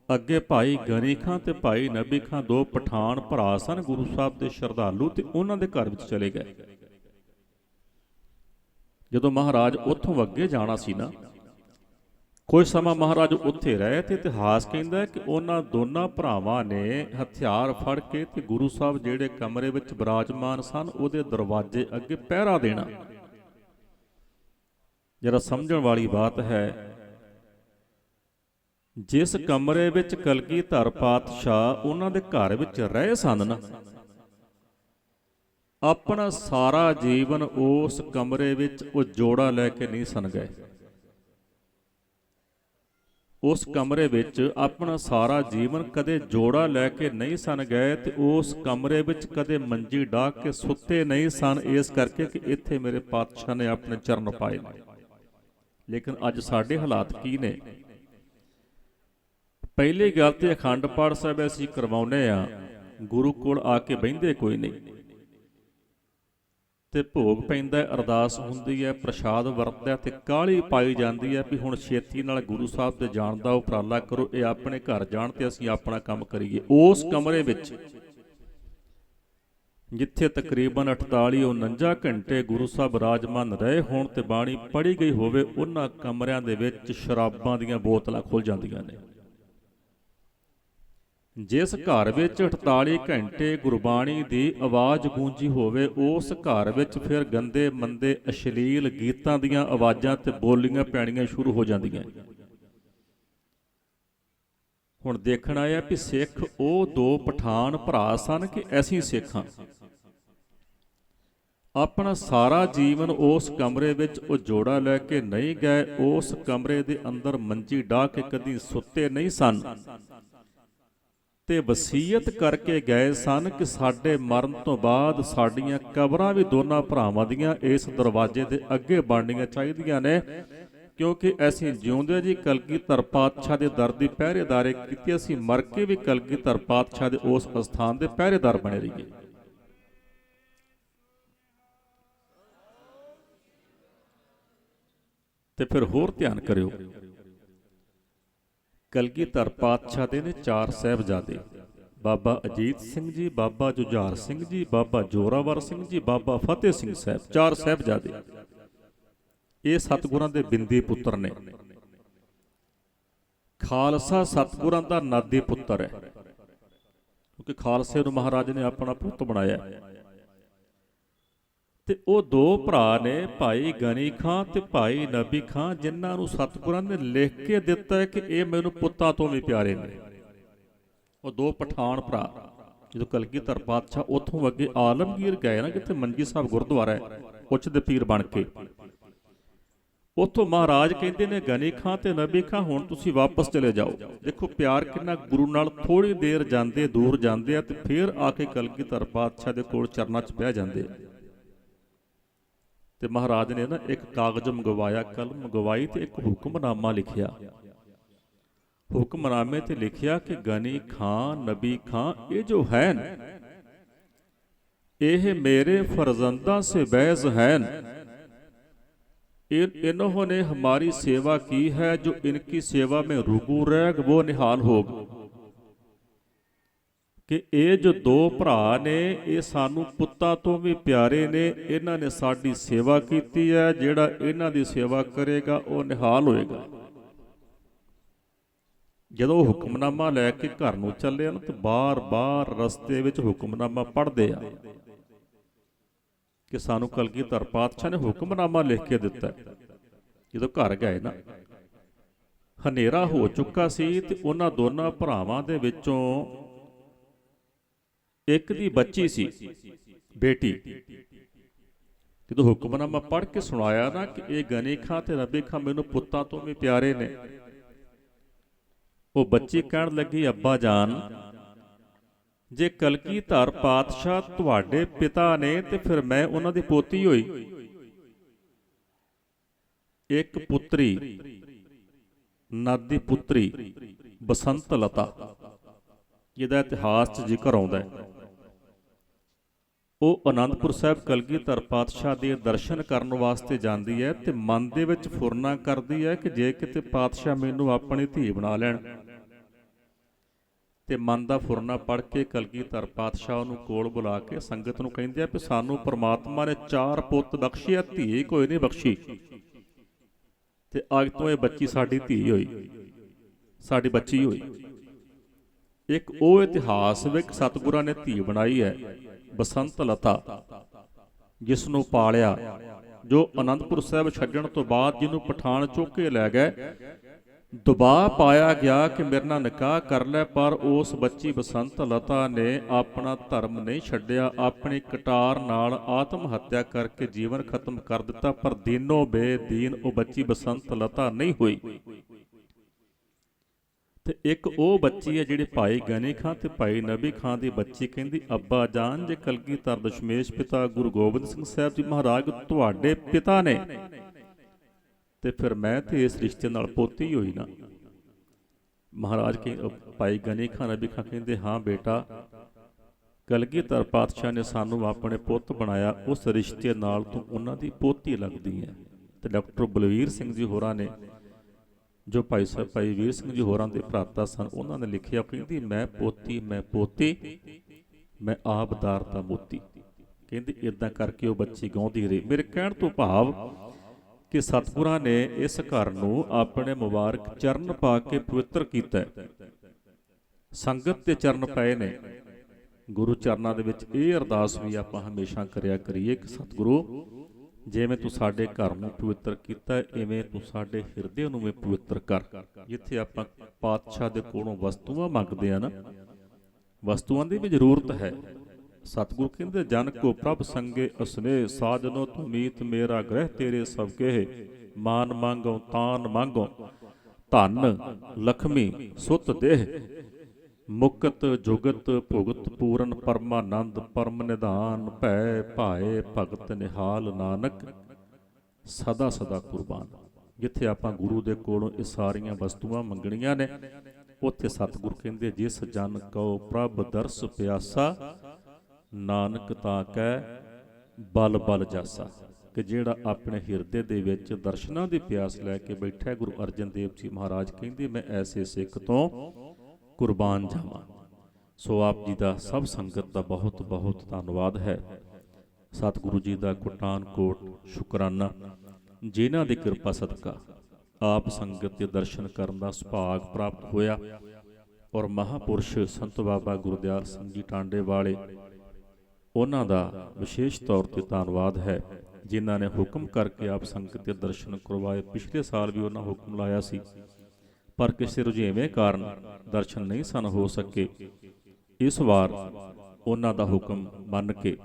ਅੱਗੇ ਭਾਈ ਗਨੀ ਖਾਂ ਤੇ ਭਾਈ ਨਬੀ ਖਾਂ ਦੋ ਪਠਾਨ ਭਰਾ ਸਨ, ਗੁਰੂ ਸਾਹਿਬ ਦੇ ਸ਼ਰਧਾਲੂ, ਤੇ ਉਹਨਾਂ ਦੇ ਘਰ ਵਿੱਚ ਚਲੇ ਗਏ। ਜਦੋਂ ਮਹਾਰਾਜ ਉੱਥੋਂ ਅੱਗੇ ਜਾਣਾ ਸੀ ਨਾ, ਕੁਝ ਸਮਾਂ ਮਹਾਰਾਜ ਉੱਥੇ ਰਹੇ ਤੇ ਇਤਿਹਾਸ ਕਹਿੰਦਾ ਕਿ ਉਹਨਾਂ ਦੋਨਾਂ ਭਰਾਵਾਂ ਨੇ ਹਥਿਆਰ ਫੜ ਕੇ ਤੇ ਗੁਰੂ ਸਾਹਿਬ ਜਿਹੜੇ ਕਮਰੇ ਵਿੱਚ ਬਿਰਾਜਮਾਨ ਸਨ ਉਹਦੇ ਦਰਵਾਜ਼ੇ ਅੱਗੇ ਪਹਿਰਾ ਦੇਣਾ। ਜਰਾ ਸਮਝਣ ਵਾਲੀ ਬਾਤ ਹੈ, ਜਿਸ ਕਮਰੇ ਵਿੱਚ ਕਲਗੀਧਰ ਪਾਤਸ਼ਾਹ ਉਹਨਾਂ ਦੇ ਘਰ ਵਿੱਚ ਰਹੇ ਸਨ ਨਾ, ਆਪਣਾ ਸਾਰਾ ਜੀਵਨ ਉਸ ਕਮਰੇ ਵਿੱਚ ਉਹ ਜੋੜਾ ਲੈ ਕੇ ਨਹੀਂ ਸਨ ਗਏ। ਉਸ ਕਮਰੇ ਵਿੱਚ ਆਪਣਾ ਸਾਰਾ ਜੀਵਨ ਕਦੇ ਜੋੜਾ ਲੈ ਕੇ ਨਹੀਂ ਸਨ ਗਏ, ਤੇ ਉਸ ਕਮਰੇ ਵਿੱਚ ਕਦੇ ਮੰਜੀ ਡਾਹ ਕੇ ਸੁੱਤੇ ਨਹੀਂ ਸਨ, ਇਸ ਕਰਕੇ ਕਿ ਇੱਥੇ ਮੇਰੇ ਪਾਤਸ਼ਾਹ ਨੇ ਆਪਣੇ ਚਰਨ ਪਾਏ ਨੇ। ਲੇਕਿਨ ਅੱਜ ਸਾਡੇ ਹਾਲਾਤ ਕੀ ਨੇ? ਪਹਿਲੀ ਗੱਲ ਤੇ ਅਖੰਡ ਪਾਠ ਸਾਹਿਬ ਅਸੀਂ ਕਰਵਾਉਂਦੇ ਆ, ਗੁਰੂ ਕੋਲ ਆ ਕੇ ਬਹਿੰਦੇ ਕੋਈ ਨਹੀਂ, ਤੇ ਭੋਗ ਪੈਂਦਾ, ਅਰਦਾਸ ਹੁੰਦੀ ਹੈ, ਪ੍ਰਸ਼ਾਦ ਵਰਤਦਾ ਤੇ ਕਾਹਲੀ ਪਾਈ ਜਾਂਦੀ ਹੈ ਵੀ ਹੁਣ ਛੇਤੀ ਨਾਲ ਗੁਰੂ ਸਾਹਿਬ ਦੇ ਜਾਣ ਦਾ ਉਪਰਾਲਾ ਕਰੋ, ਇਹ ਆਪਣੇ ਘਰ ਜਾਣ ਤੇ ਅਸੀਂ ਆਪਣਾ ਕੰਮ ਕਰੀਏ। ਉਸ ਕਮਰੇ ਵਿੱਚ ਜਿੱਥੇ ਤਕਰੀਬਨ 48-49 ਘੰਟੇ ਗੁਰੂ ਸਾਹਿਬ ਬਿਰਾਜਮਾਨ ਰਹੇ ਹੋਣ ਤੇ ਬਾਣੀ ਪੜ੍ਹੀ ਗਈ ਹੋਵੇ, ਉਹਨਾਂ ਕਮਰਿਆਂ ਦੇ ਵਿੱਚ ਸ਼ਰਾਬਾਂ ਦੀਆਂ ਬੋਤਲਾਂ ਖੁੱਲ੍ਹ ਜਾਂਦੀਆਂ ਨੇ। ਜਿਸ ਘਰ ਵਿੱਚ 48 ਘੰਟੇ ਗੁਰਬਾਣੀ ਦੀ ਆਵਾਜ਼ ਗੂੰਜੀ ਹੋਵੇ, ਉਸ ਘਰ ਵਿੱਚ ਫਿਰ ਗੰਦੇ ਮੰਦੇ ਅਸ਼ਲੀਲ ਗੀਤਾਂ ਦੀਆਂ ਆਵਾਜ਼ਾਂ ਤੇ ਬੋਲੀਆਂ ਪੈਣੀਆਂ ਸ਼ੁਰੂ ਹੋ ਜਾਂਦੀਆਂ। ਹੁਣ ਦੇਖਣ ਆਇਆ ਵੀ ਸਿੱਖ ਉਹ ਦੋ ਪਠਾਨ ਭਰਾ ਸਨ ਕਿ ਅਸੀਂ ਸਿੱਖ ਹਾਂ। ਆਪਣਾ ਸਾਰਾ ਜੀਵਨ ਉਸ ਕਮਰੇ ਵਿੱਚ ਉਹ ਜੋੜਾ ਲੈ ਕੇ ਨਹੀਂ ਗਏ, ਉਸ ਕਮਰੇ ਦੇ ਅੰਦਰ ਮੰਜੀ ਡਾਹ ਕੇ ਕਦੀ ਸੁੱਤੇ ਨਹੀਂ ਸਨ, ਤੇ ਵਸੀਅਤ ਕਰਕੇ ਗਏ ਸਨ ਕਿ ਸਾਡੇ ਮਰਨ ਤੋਂ ਬਾਅਦ ਸਾਡੀਆਂ ਕਬਰਾਂ ਵੀ ਦੋਨਾਂ ਭਰਾਵਾਂ ਦੀਆਂ ਇਸ ਦਰਵਾਜ਼ੇ ਦੇ ਅੱਗੇ ਬਣਨੀਆਂ ਚਾਹੀਦੀਆਂ ਨੇ, ਕਿਉਂਕਿ ਅਸੀਂ ਜਿਉਂਦੇ ਜੀ ਕਲਗੀਧਰ ਪਾਤਸ਼ਾਹ ਦੇ ਦਰ ਦੀ ਪਹਿਰੇਦਾਰੀ ਕੀਤੀ, ਅਸੀਂ ਮਰ ਕੇ ਵੀ ਕਲਗੀਧਰ ਪਾਤਸ਼ਾਹ ਦੇ ਉਸ ਅਸਥਾਨ ਦੇ ਪਹਿਰੇਦਾਰ ਬਣੇ ਰਹੀਏ। ਤੇ ਫਿਰ ਹੋਰ ਧਿਆਨ ਕਰਿਓ, ਕਲਗੀਧਰ ਪਾਤਸ਼ਾਹ ਦੇ ਨੇ 4 ਸਾਹਿਬਜ਼ਾਦੇ, ਬਾਬਾ ਅਜੀਤ ਸਿੰਘ ਜੀ, ਬਾਬਾ ਜੁਝਾਰ ਸਿੰਘ ਜੀ, ਬਾਬਾ ਜੋਰਾਵਰ ਸਿੰਘ ਜੀ, ਬਾਬਾ ਫਤਿਹ ਸਿੰਘ ਸਾਹਿਬ, 4 ਸਾਹਿਬਜ਼ਾਦੇ। ਇਹ ਸਤਿਗੁਰਾਂ ਦੇ ਬਿੰਦੀ ਪੁੱਤਰ ਨੇ। ਖਾਲਸਾ ਸਤਿਗੁਰਾਂ ਦਾ ਨਾਦੀ ਪੁੱਤਰ ਹੈ, ਕਿਉਂਕਿ ਖਾਲਸੇ ਨੂੰ ਮਹਾਰਾਜ ਨੇ ਆਪਣਾ ਪੁੱਤ ਬਣਾਇਆ। ਤੇ ਉਹ ਦੋ ਭਰਾ ਨੇ, ਭਾਈ ਗਨੀ ਖਾਂ ਤੇ ਭਾਈ ਨਬੀ ਖਾਂ, ਜਿਨ੍ਹਾਂ ਨੂੰ ਸਤਿਗੁਰਾਂ ਨੇ ਲਿਖ ਕੇ ਦਿੱਤਾ ਹੈ ਕਿ ਇਹ ਮੈਨੂੰ ਪੁੱਤਾਂ ਤੋਂ ਵੀ ਪਿਆਰੇ ਨੇ। ਉਹ ਦੋ ਪਠਾਨ ਭਰਾ ਜਦੋਂ ਕਲਗੀਧਰ ਪਾਤਸ਼ਾਹ ਉੱਥੋਂ ਅੱਗੇ ਆਲਮਗੀਰ ਗਏ ਨਾ, ਜਿੱਥੇ ਮੰਜੀ ਸਾਹਿਬ ਗੁਰਦੁਆਰਾ ਹੈ, ਉੱਚ ਦੇ ਪੀਰ ਬਣ ਕੇ, ਉੱਥੋਂ ਮਹਾਰਾਜ ਕਹਿੰਦੇ ਨੇ ਗਨੀ ਖਾਂ ਤੇ ਨਬੀ ਖਾਂ ਹੁਣ ਤੁਸੀਂ ਵਾਪਸ ਚਲੇ ਜਾਓ। ਦੇਖੋ ਪਿਆਰ ਕਿੰਨਾ, ਗੁਰੂ ਨਾਲ ਥੋੜੀ ਦੇਰ ਜਾਂਦੇ, ਦੂਰ ਜਾਂਦੇ ਆ ਤੇ ਫਿਰ ਆ ਕੇ ਕਲਗੀਧਰ ਪਾਤਸ਼ਾਹ ਦੇ ਕੋਲ ਚਰਨਾਂ 'ਚ ਬਹਿ ਜਾਂਦੇ। ਤੇ ਮਹਾਰਾਜ ਨੇ ਨਾ ਇੱਕ ਕਾਗਜ਼ ਮੰਗਵਾਇਆ, ਕਲਮ ਮੰਗਵਾਈ ਤੇ ਇੱਕ ਹੁਕਮਨਾਮਾ ਲਿਖਿਆ। ਹੁਕਮਨਾਮੇ ਤੇ ਲਿਖਿਆ ਕਿ ਗਨੀ ਖਾਂ ਨਬੀ ਖਾਂ ਇਹ ਜੋ ਹੈ ਇਹ ਮੇਰੇ फर्जंदा से बैज हैं, इन्होंने हमारी सेवा की है, जो इनकी सेवा में रुगू रह वो निहाल होग। कि ਇਹ ਜੋ ਦੋ ਭਰਾ ਨੇ ਇਹ ਸਾਨੂੰ ਪੁੱਤਾਂ ਤੋਂ ਵੀ ਪਿਆਰੇ ਨੇ, ਇਹਨਾਂ ਨੇ ਸਾਡੀ ਸੇਵਾ ਕੀਤੀ ਹੈ, ਜਿਹੜਾ ਇਹਨਾਂ ਦੀ ਸੇਵਾ ਕਰੇਗਾ ਉਹ ਨਿਹਾਲ ਹੋਏਗਾ। ਜਦੋਂ ਹੁਕਮਨਾਮਾ ਲੈ ਕੇ ਘਰ ਨੂੰ ਚੱਲੇ ਨਾ ਤੇ ਬਾਰ-ਬਾਰ ਰਸਤੇ ਵਿੱਚ ਹੁਕਮਨਾਮਾ ਪੜ੍ਹਦੇ ਆ ਕਿ ਸਾਨੂੰ ਕਲਗੀਧਰ ਪਾਤਸ਼ਾਹ ਨੇ ਹੁਕਮਨਾਮਾ ਲਿਖ ਕੇ ਦਿੱਤਾ। ਜਦੋਂ ਘਰ ਗਏ ਨਾ ਹਨੇਰਾ ਹੋ ਚੁੱਕਾ ਸੀ ਤੇ ਉਹਨਾਂ ਦੋਨਾਂ ਭਰਾਵਾਂ ਦੇ ਵਿੱਚੋਂ ਇੱਕ ਦੀ ਬੱਚੀ ਸੀ, ਬੇਟੀ। ਜਦੋਂ ਹੁਕਮਨਾਮਾ ਪੜ੍ਹ ਕੇ ਸੁਣਾਇਆ ਨਾ ਕਿ ਇਹ ਗਨੀ ਖਾਂ ਤੇ ਨਬੀ ਖਾਂ ਮੈਨੂੰ ਪੁੱਤਾਂ ਤੋਂ ਵੀ ਪਿਆਰੇ ਨੇ, ਉਹ ਬੱਚੀ ਕਹਿਣ ਲੱਗੀ, ਅੱਬਾ ਜਾਨ ਜੇ ਕਲਗੀਧਰ ਪਾਤਸ਼ਾਹ ਤੁਹਾਡੇ ਪਿਤਾ ਨੇ ਤੇ ਫਿਰ ਮੈਂ ਉਹਨਾਂ ਦੀ ਪੋਤੀ ਹੋਈ। ਇੱਕ ਪੁੱਤਰੀ, ਨਦ ਦੀ ਪੁੱਤਰੀ ਬਸੰਤ ਲਤਾ, ਜਿਹਦਾ ਇਤਿਹਾਸ 'ਚ ਜ਼ਿਕਰ ਆਉਂਦਾ ਹੈ। ਉਹ ਅਨੰਦਪੁਰ ਸਾਹਿਬ ਕਲਗੀਧਰ ਪਾਤਸ਼ਾਹ ਦੇ ਦਰਸ਼ਨ ਕਰਨ ਵਾਸਤੇ ਜਾਂਦੀ ਹੈ ਤੇ ਮਨ ਦੇ ਵਿੱਚ ਫੁਰਨਾ ਕਰਦੀ ਹੈ ਕਿ ਜੇ ਕਿਤੇ ਪਾਤਸ਼ਾਹ ਮੈਨੂੰ ਆਪਣੀ ਧੀ ਬਣਾ ਲੈਣ। ਤੇ ਮਨ ਦਾ ਫੁਰਨਾ ਪੜ੍ਹ ਕੇ ਕਲਗੀਧਰ ਪਾਤਸ਼ਾਹ ਨੂੰ ਕੋਲ ਬੁਲਾ ਕੇ ਸੰਗਤ ਨੂੰ ਕਹਿੰਦੇ ਆ ਕਿ ਸਾਨੂੰ ਪ੍ਰਮਾਤਮਾ ਨੇ 4 ਪੁੱਤ ਬਖਸ਼ੇ ਆ, ਧੀ ਕੋਈ ਨਹੀਂ ਬਖਸ਼ੀ, ਤੇ ਅੱਜ ਤੋਂ ਇਹ ਬੱਚੀ ਸਾਡੀ ਧੀ ਹੋਈ, ਸਾਡੀ ਬੱਚੀ ਹੋਈ। ਇੱਕ ਉਹ ਇਤਿਹਾਸ ਵਿੱਚ ਸਤਿਗੁਰਾਂ ਨੇ ਧੀ ਬਣਾਈ ਹੈ ਬਸੰਤ ਲਤਾ, ਜਿਸ ਨੂੰ ਪਾਲਿਆ, ਜੋ ਅਨੰਦਪੁਰ ਸਾਹਿਬ ਛੱਡਣ ਤੋਂ ਬਾਅਦ ਜਿਹਨੂੰ ਪਠਾਨ ਚੁੱਕ ਕੇ ਲੈ ਗਏ, ਦਬਾਅ ਪਾਇਆ ਗਿਆ ਕਿ ਮੇਰੇ ਨਾਲ ਨਿਕਾਹ ਕਰ ਲੈ, ਪਰ ਉਸ ਬੱਚੀ ਬਸੰਤ ਲਤਾ ਨੇ ਆਪਣਾ ਧਰਮ ਨਹੀਂ ਛੱਡਿਆ, ਆਪਣੀ ਕਟਾਰ ਨਾਲ ਆਤਮ ਹੱਤਿਆ ਕਰਕੇ ਜੀਵਨ ਖਤਮ ਕਰ ਦਿੱਤਾ। ਪਰ ਦੀਨੋ ਬੇਦੀਨ ਉਹ ਬੱਚੀ ਬਸੰਤ ਲਤਾ ਨਹੀਂ ਹੋਈ। ਤੇ ਇੱਕ ਉਹ ਬੱਚੀ ਹੈ ਜਿਹੜੀ ਭਾਈ ਗਨੀ ਖਾਂ ਤੇ ਭਾਈ ਨਬੀ ਖਾਂ ਦੀ ਬੱਚੀ, ਕਹਿੰਦੀ ਅੱਬਾ ਜਾਨ ਜੇ ਕਲਗੀਧਰ ਦਸ਼ਮੇਸ਼ ਪਿਤਾ ਗੁਰੂ ਗੋਬਿੰਦ ਸਿੰਘ ਸਾਹਿਬ ਜੀ ਮਹਾਰਾਜ ਤੁਹਾਡੇ ਪਿਤਾ ਨੇ, ਤੇ ਫਿਰ ਮੈਂ ਤੇ ਇਸ ਰਿਸ਼ਤੇ ਨਾਲ ਪੋਤੀ ਹੋਈ ਨਾ। ਮਹਾਰਾਜ ਭਾਈ ਗਨੀ ਖਾਂ ਨਬੀ ਖਾਂ ਕਹਿੰਦੇ ਹਾਂ ਬੇਟਾ, ਕਲਗੀਧਰ ਪਾਤਸ਼ਾਹ ਨੇ ਸਾਨੂੰ ਆਪਣੇ ਪੁੱਤ ਬਣਾਇਆ, ਉਸ ਰਿਸ਼ਤੇ ਨਾਲ ਤੂੰ ਉਹਨਾਂ ਦੀ ਪੋਤੀ ਲੱਗਦੀ ਹੈ। ਤੇ ਡਾਕਟਰ ਬਲਵੀਰ ਸਿੰਘ ਜੀ ਹੋਰਾਂ ਨੇ, ਜੋ ਭਾਈ ਵੀਰ ਸਿੰਘ ਜੀ ਹੋਰਾਂ ਦੇ ਭਰਾਤਾ ਸਨ, ਉਹਨਾਂ ਨੇ ਲਿਖਿਆ, ਕਹਿੰਦੀ ਮੈਂ ਪੋਤੀ ਮੈਂ ਆਪਦਾਰ ਦਾ ਮੋਤੀ। ਕਹਿੰਦੀ ਇਦਾਂ ਕਰਕੇ ਉਹ ਬੱਚੀ ਗਾਉਂਦੀ ਰਹੀ। ਮੇਰੇ ਕਹਿਣ ਤੋਂ ਭਾਵ ਕਿ ਸਤਿਗੁਰਾਂ ਨੇ ਇਸ ਘਰ ਨੂੰ ਆਪਣੇ ਮੁਬਾਰਕ ਚਰਨ ਪਾ ਕੇ ਪਵਿੱਤਰ ਕੀਤਾ। ਸੰਗਤ ਦੇ ਚਰਨ ਪਏ ਨੇ, ਗੁਰੂ ਚਰਨਾਂ ਦੇ ਵਿੱਚ ਇਹ ਅਰਦਾਸ ਵੀ ਆਪਾਂ ਹਮੇਸ਼ਾ ਕਰਿਆ ਕਰੀਏ ਕਿ ਸਤਿਗੁਰੂ ਜਿਵੇਂ ਤੂੰ ਸਾਡੇ ਘਰ ਨੂੰ ਪਵਿੱਤਰ ਕੀਤਾ, ਇਵੇਂ ਤੂੰ ਸਾਡੇ ਹਿਰਦੇ ਨੂੰ ਵੀ ਪਵਿੱਤਰ ਕਰ। ਜਿੱਥੇ ਆਪਾਂ ਪਾਤਸ਼ਾਹ ਦੇ ਕੋਲੋਂ ਵਸਤੂਆਂ ਮੰਗਦੇ ਆ ਨਾ, ਵਸਤੂਆਂ ਦੀ ਵੀ ਜ਼ਰੂਰਤ ਹੈ। ਸਤਿਗੁਰੂ ਕਹਿੰਦੇ ਜਨ ਕੋ ਪ੍ਰਭ ਸੰਗੇ ਅਸਨੇ, ਸਾਜਨੋ ਤੂੰ ਮੀਤ ਮੇਰਾ ਗ੍ਰਹਿ ਤੇਰੇ ਸਭ ਕਹੇ, ਮਾਨ ਮੰਗੋ ਤਾਨ ਮੰਗੋ ਧਨ ਲਖਮੀ ਸੁਤ ਦੇਹ, ਮੁਕਤ ਜੁਗਤ ਭੁਗਤ ਪੂਰਨ ਪਰਮਾਨੰਦ ਪਰਮ ਨਿਧਾਨ, ਭੈ ਭਾਏ ਭਗਤ ਨਿਹਾਲ ਨਾਨਕ ਸਦਾ ਸਦਾ ਕੁਰਬਾਨ। ਜਿੱਥੇ ਆਪਾਂ ਗੁਰੂ ਦੇ ਕੋਲੋਂ ਇਹ ਸਾਰੀਆਂ ਵਸਤੂਆਂ ਮੰਗਣੀਆਂ ਨੇ, ਉੱਥੇ ਸਤਿਗੁਰ ਕਹਿੰਦੇ ਜਿਸ ਜਨ ਕਉ ਪ੍ਰਭ ਦਰਸ ਪਿਆਸਾ, ਨਾਨਕ ਤਾਂ ਕਹਿ ਬਲ ਬਲ ਜਾਸਾ। ਕਿ ਜਿਹੜਾ ਆਪਣੇ ਹਿਰਦੇ ਦੇ ਵਿੱਚ ਦਰਸ਼ਨਾਂ ਦੀ ਪਿਆਸ ਲੈ ਕੇ ਬੈਠਾ, ਗੁਰੂ ਅਰਜਨ ਦੇਵ ਜੀ ਮਹਾਰਾਜ ਕਹਿੰਦੇ ਮੈਂ ਐਸੇ ਸਿੱਖ ਤੋਂ ਕੁਰਬਾਨ ਜਾਵਾਂ। ਸੋ ਆਪ ਜੀ ਦਾ ਸਭ ਸੰਗਤ ਦਾ ਬਹੁਤ ਬਹੁਤ ਧੰਨਵਾਦ ਹੈ। ਸਤਿਗੁਰੂ ਜੀ ਦਾ ਕੋਟਾਨ ਕੋਟ ਸ਼ੁਕਰਾਨਾ, ਜਿਨ੍ਹਾਂ ਦੀ ਕਿਰਪਾ ਸਦਕਾ ਆਪ ਸੰਗਤ ਦੇ ਦਰਸ਼ਨ ਕਰਨ ਦਾ ਸੁਭਾਗ ਪ੍ਰਾਪਤ ਹੋਇਆ। ਔਰ ਮਹਾਪੁਰਸ਼ ਸੰਤ ਬਾਬਾ ਗੁਰਦਿਆਲ ਸਿੰਘ ਜੀ ਟਾਂਡੇ ਵਾਲੇ, ਉਹਨਾਂ ਦਾ ਵਿਸ਼ੇਸ਼ ਤੌਰ ਤੇ ਧੰਨਵਾਦ ਹੈ, ਜਿਨ੍ਹਾਂ ਨੇ ਹੁਕਮ ਕਰਕੇ ਆਪ ਸੰਗਤ ਦੇ ਦਰਸ਼ਨ ਕਰਵਾਏ। ਪਿਛਲੇ ਸਾਲ ਵੀ ਉਹਨਾਂ ਹੁਕਮ ਲਾਇਆ ਸੀ, ਪਰ ਕਿਸੇ ਰੁਝੇਵੇਂ ਕਾਰਨ ਦਰਸ਼ਨ ਨਹੀਂ ਸਨ ਹੋ ਸਕੇ। ਇਸ ਵਾਰ ਉਹਨਾਂ ਦਾ ਹੁਕਮ ਮੰਨ ਕੇ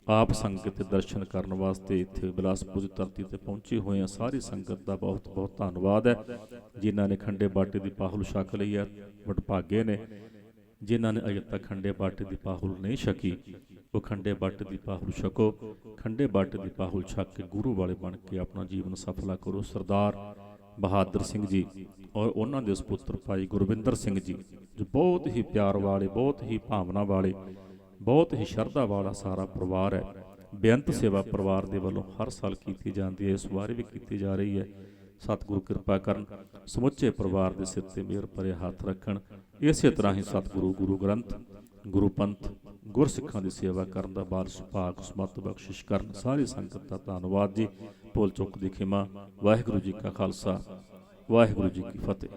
ਆਪ ਸੰਗਤ ਦੇ ਦਰਸ਼ਨ ਕਰਨ ਵਾਸਤੇ ਇੱਥੇ ਬਿਲਾਸਪੁਰ ਦੀ ਧਰਤੀ ਤੇ ਪਹੁੰਚੇ ਹੋਏ ਆ। ਸਾਰੀ ਸੰਗਤ ਦਾ ਬਹੁਤ ਬਹੁਤ ਧੰਨਵਾਦ ਹੈ, ਜਿਨ੍ਹਾਂ ਨੇ ਖੰਡੇ ਬਾਟੇ ਦੀ ਪਾਹੁਲ ਛਕ ਲਈ ਹੈ। ਵਡਭਾਗੇ ਨੇ ਜਿਨ੍ਹਾਂ ਨੇ ਅਜੇ ਤੱਕ ਖੰਡੇ ਬਾਟੇ ਦੀ ਪਾਹੁਲ ਨਹੀਂ ਛਕੀ, ਉਹ ਖੰਡੇ ਬਾਟੇ ਦੀ ਪਾਹੁਲ ਛਕੋ। ਖੰਡੇ ਬਾਟੇ ਦੀ ਪਾਹੁਲ ਛਕ ਕੇ ਗੁਰੂ ਵਾਲੇ ਬਣ ਕੇ ਆਪਣਾ ਜੀਵਨ ਸਫਲਾ ਕਰੋ। ਸਰਦਾਰ ਬਹਾਦਰ ਸਿੰਘ ਜੀ ਔਰ ਉਹਨਾਂ ਦੇ ਸੁਪੁੱਤਰ ਭਾਈ ਗੁਰਵਿੰਦਰ ਸਿੰਘ ਜੀ, ਜੋ ਬਹੁਤ ਹੀ ਪਿਆਰ ਵਾਲੇ, ਬਹੁਤ ਹੀ ਭਾਵਨਾ ਵਾਲੇ, ਬਹੁਤ ਹੀ ਸ਼ਰਧਾ ਵਾਲਾ ਸਾਰਾ ਪਰਿਵਾਰ ਹੈ। ਬੇਅੰਤ ਸੇਵਾ ਪਰਿਵਾਰ ਦੇ ਵੱਲੋਂ ਹਰ ਸਾਲ ਕੀਤੀ ਜਾਂਦੀ ਹੈ, ਇਸ ਵਾਰ ਵੀ ਕੀਤੀ ਜਾ ਰਹੀ ਹੈ। ਸਤਿਗੁਰੂ ਕਿਰਪਾ ਕਰਨ, ਸਮੁੱਚੇ ਪਰਿਵਾਰ ਦੇ ਸਿਰ ਤੇ ਮਿਹਰ ਭਰੇ ਹੱਥ ਰੱਖਣ। ਇਸੇ ਤਰ੍ਹਾਂ ਹੀ ਸਤਿਗੁਰੂ ਗੁਰੂ ਗ੍ਰੰਥ, ਗੁਰੂ ਪੰਥ, ਗੁਰਸਿੱਖਾਂ ਦੀ ਸੇਵਾ ਕਰਨ ਦਾ ਬਾਲ ਸੁਭਾਗ ਸਮੱਤ ਬਖਸ਼ਿਸ਼ ਕਰਨ। ਸਾਰੀ ਸੰਗਤ ਦਾ ਧੰਨਵਾਦ ਜੀ। ਭੁੱਲ ਚੁੱਕ ਦੀ ਖਿਮਾ। ਵਾਹਿਗੁਰੂ ਜੀ ਕਾ ਖਾਲਸਾ, ਵਾਹਿਗੁਰੂ ਜੀ ਕੀ ਫਤਿਹ।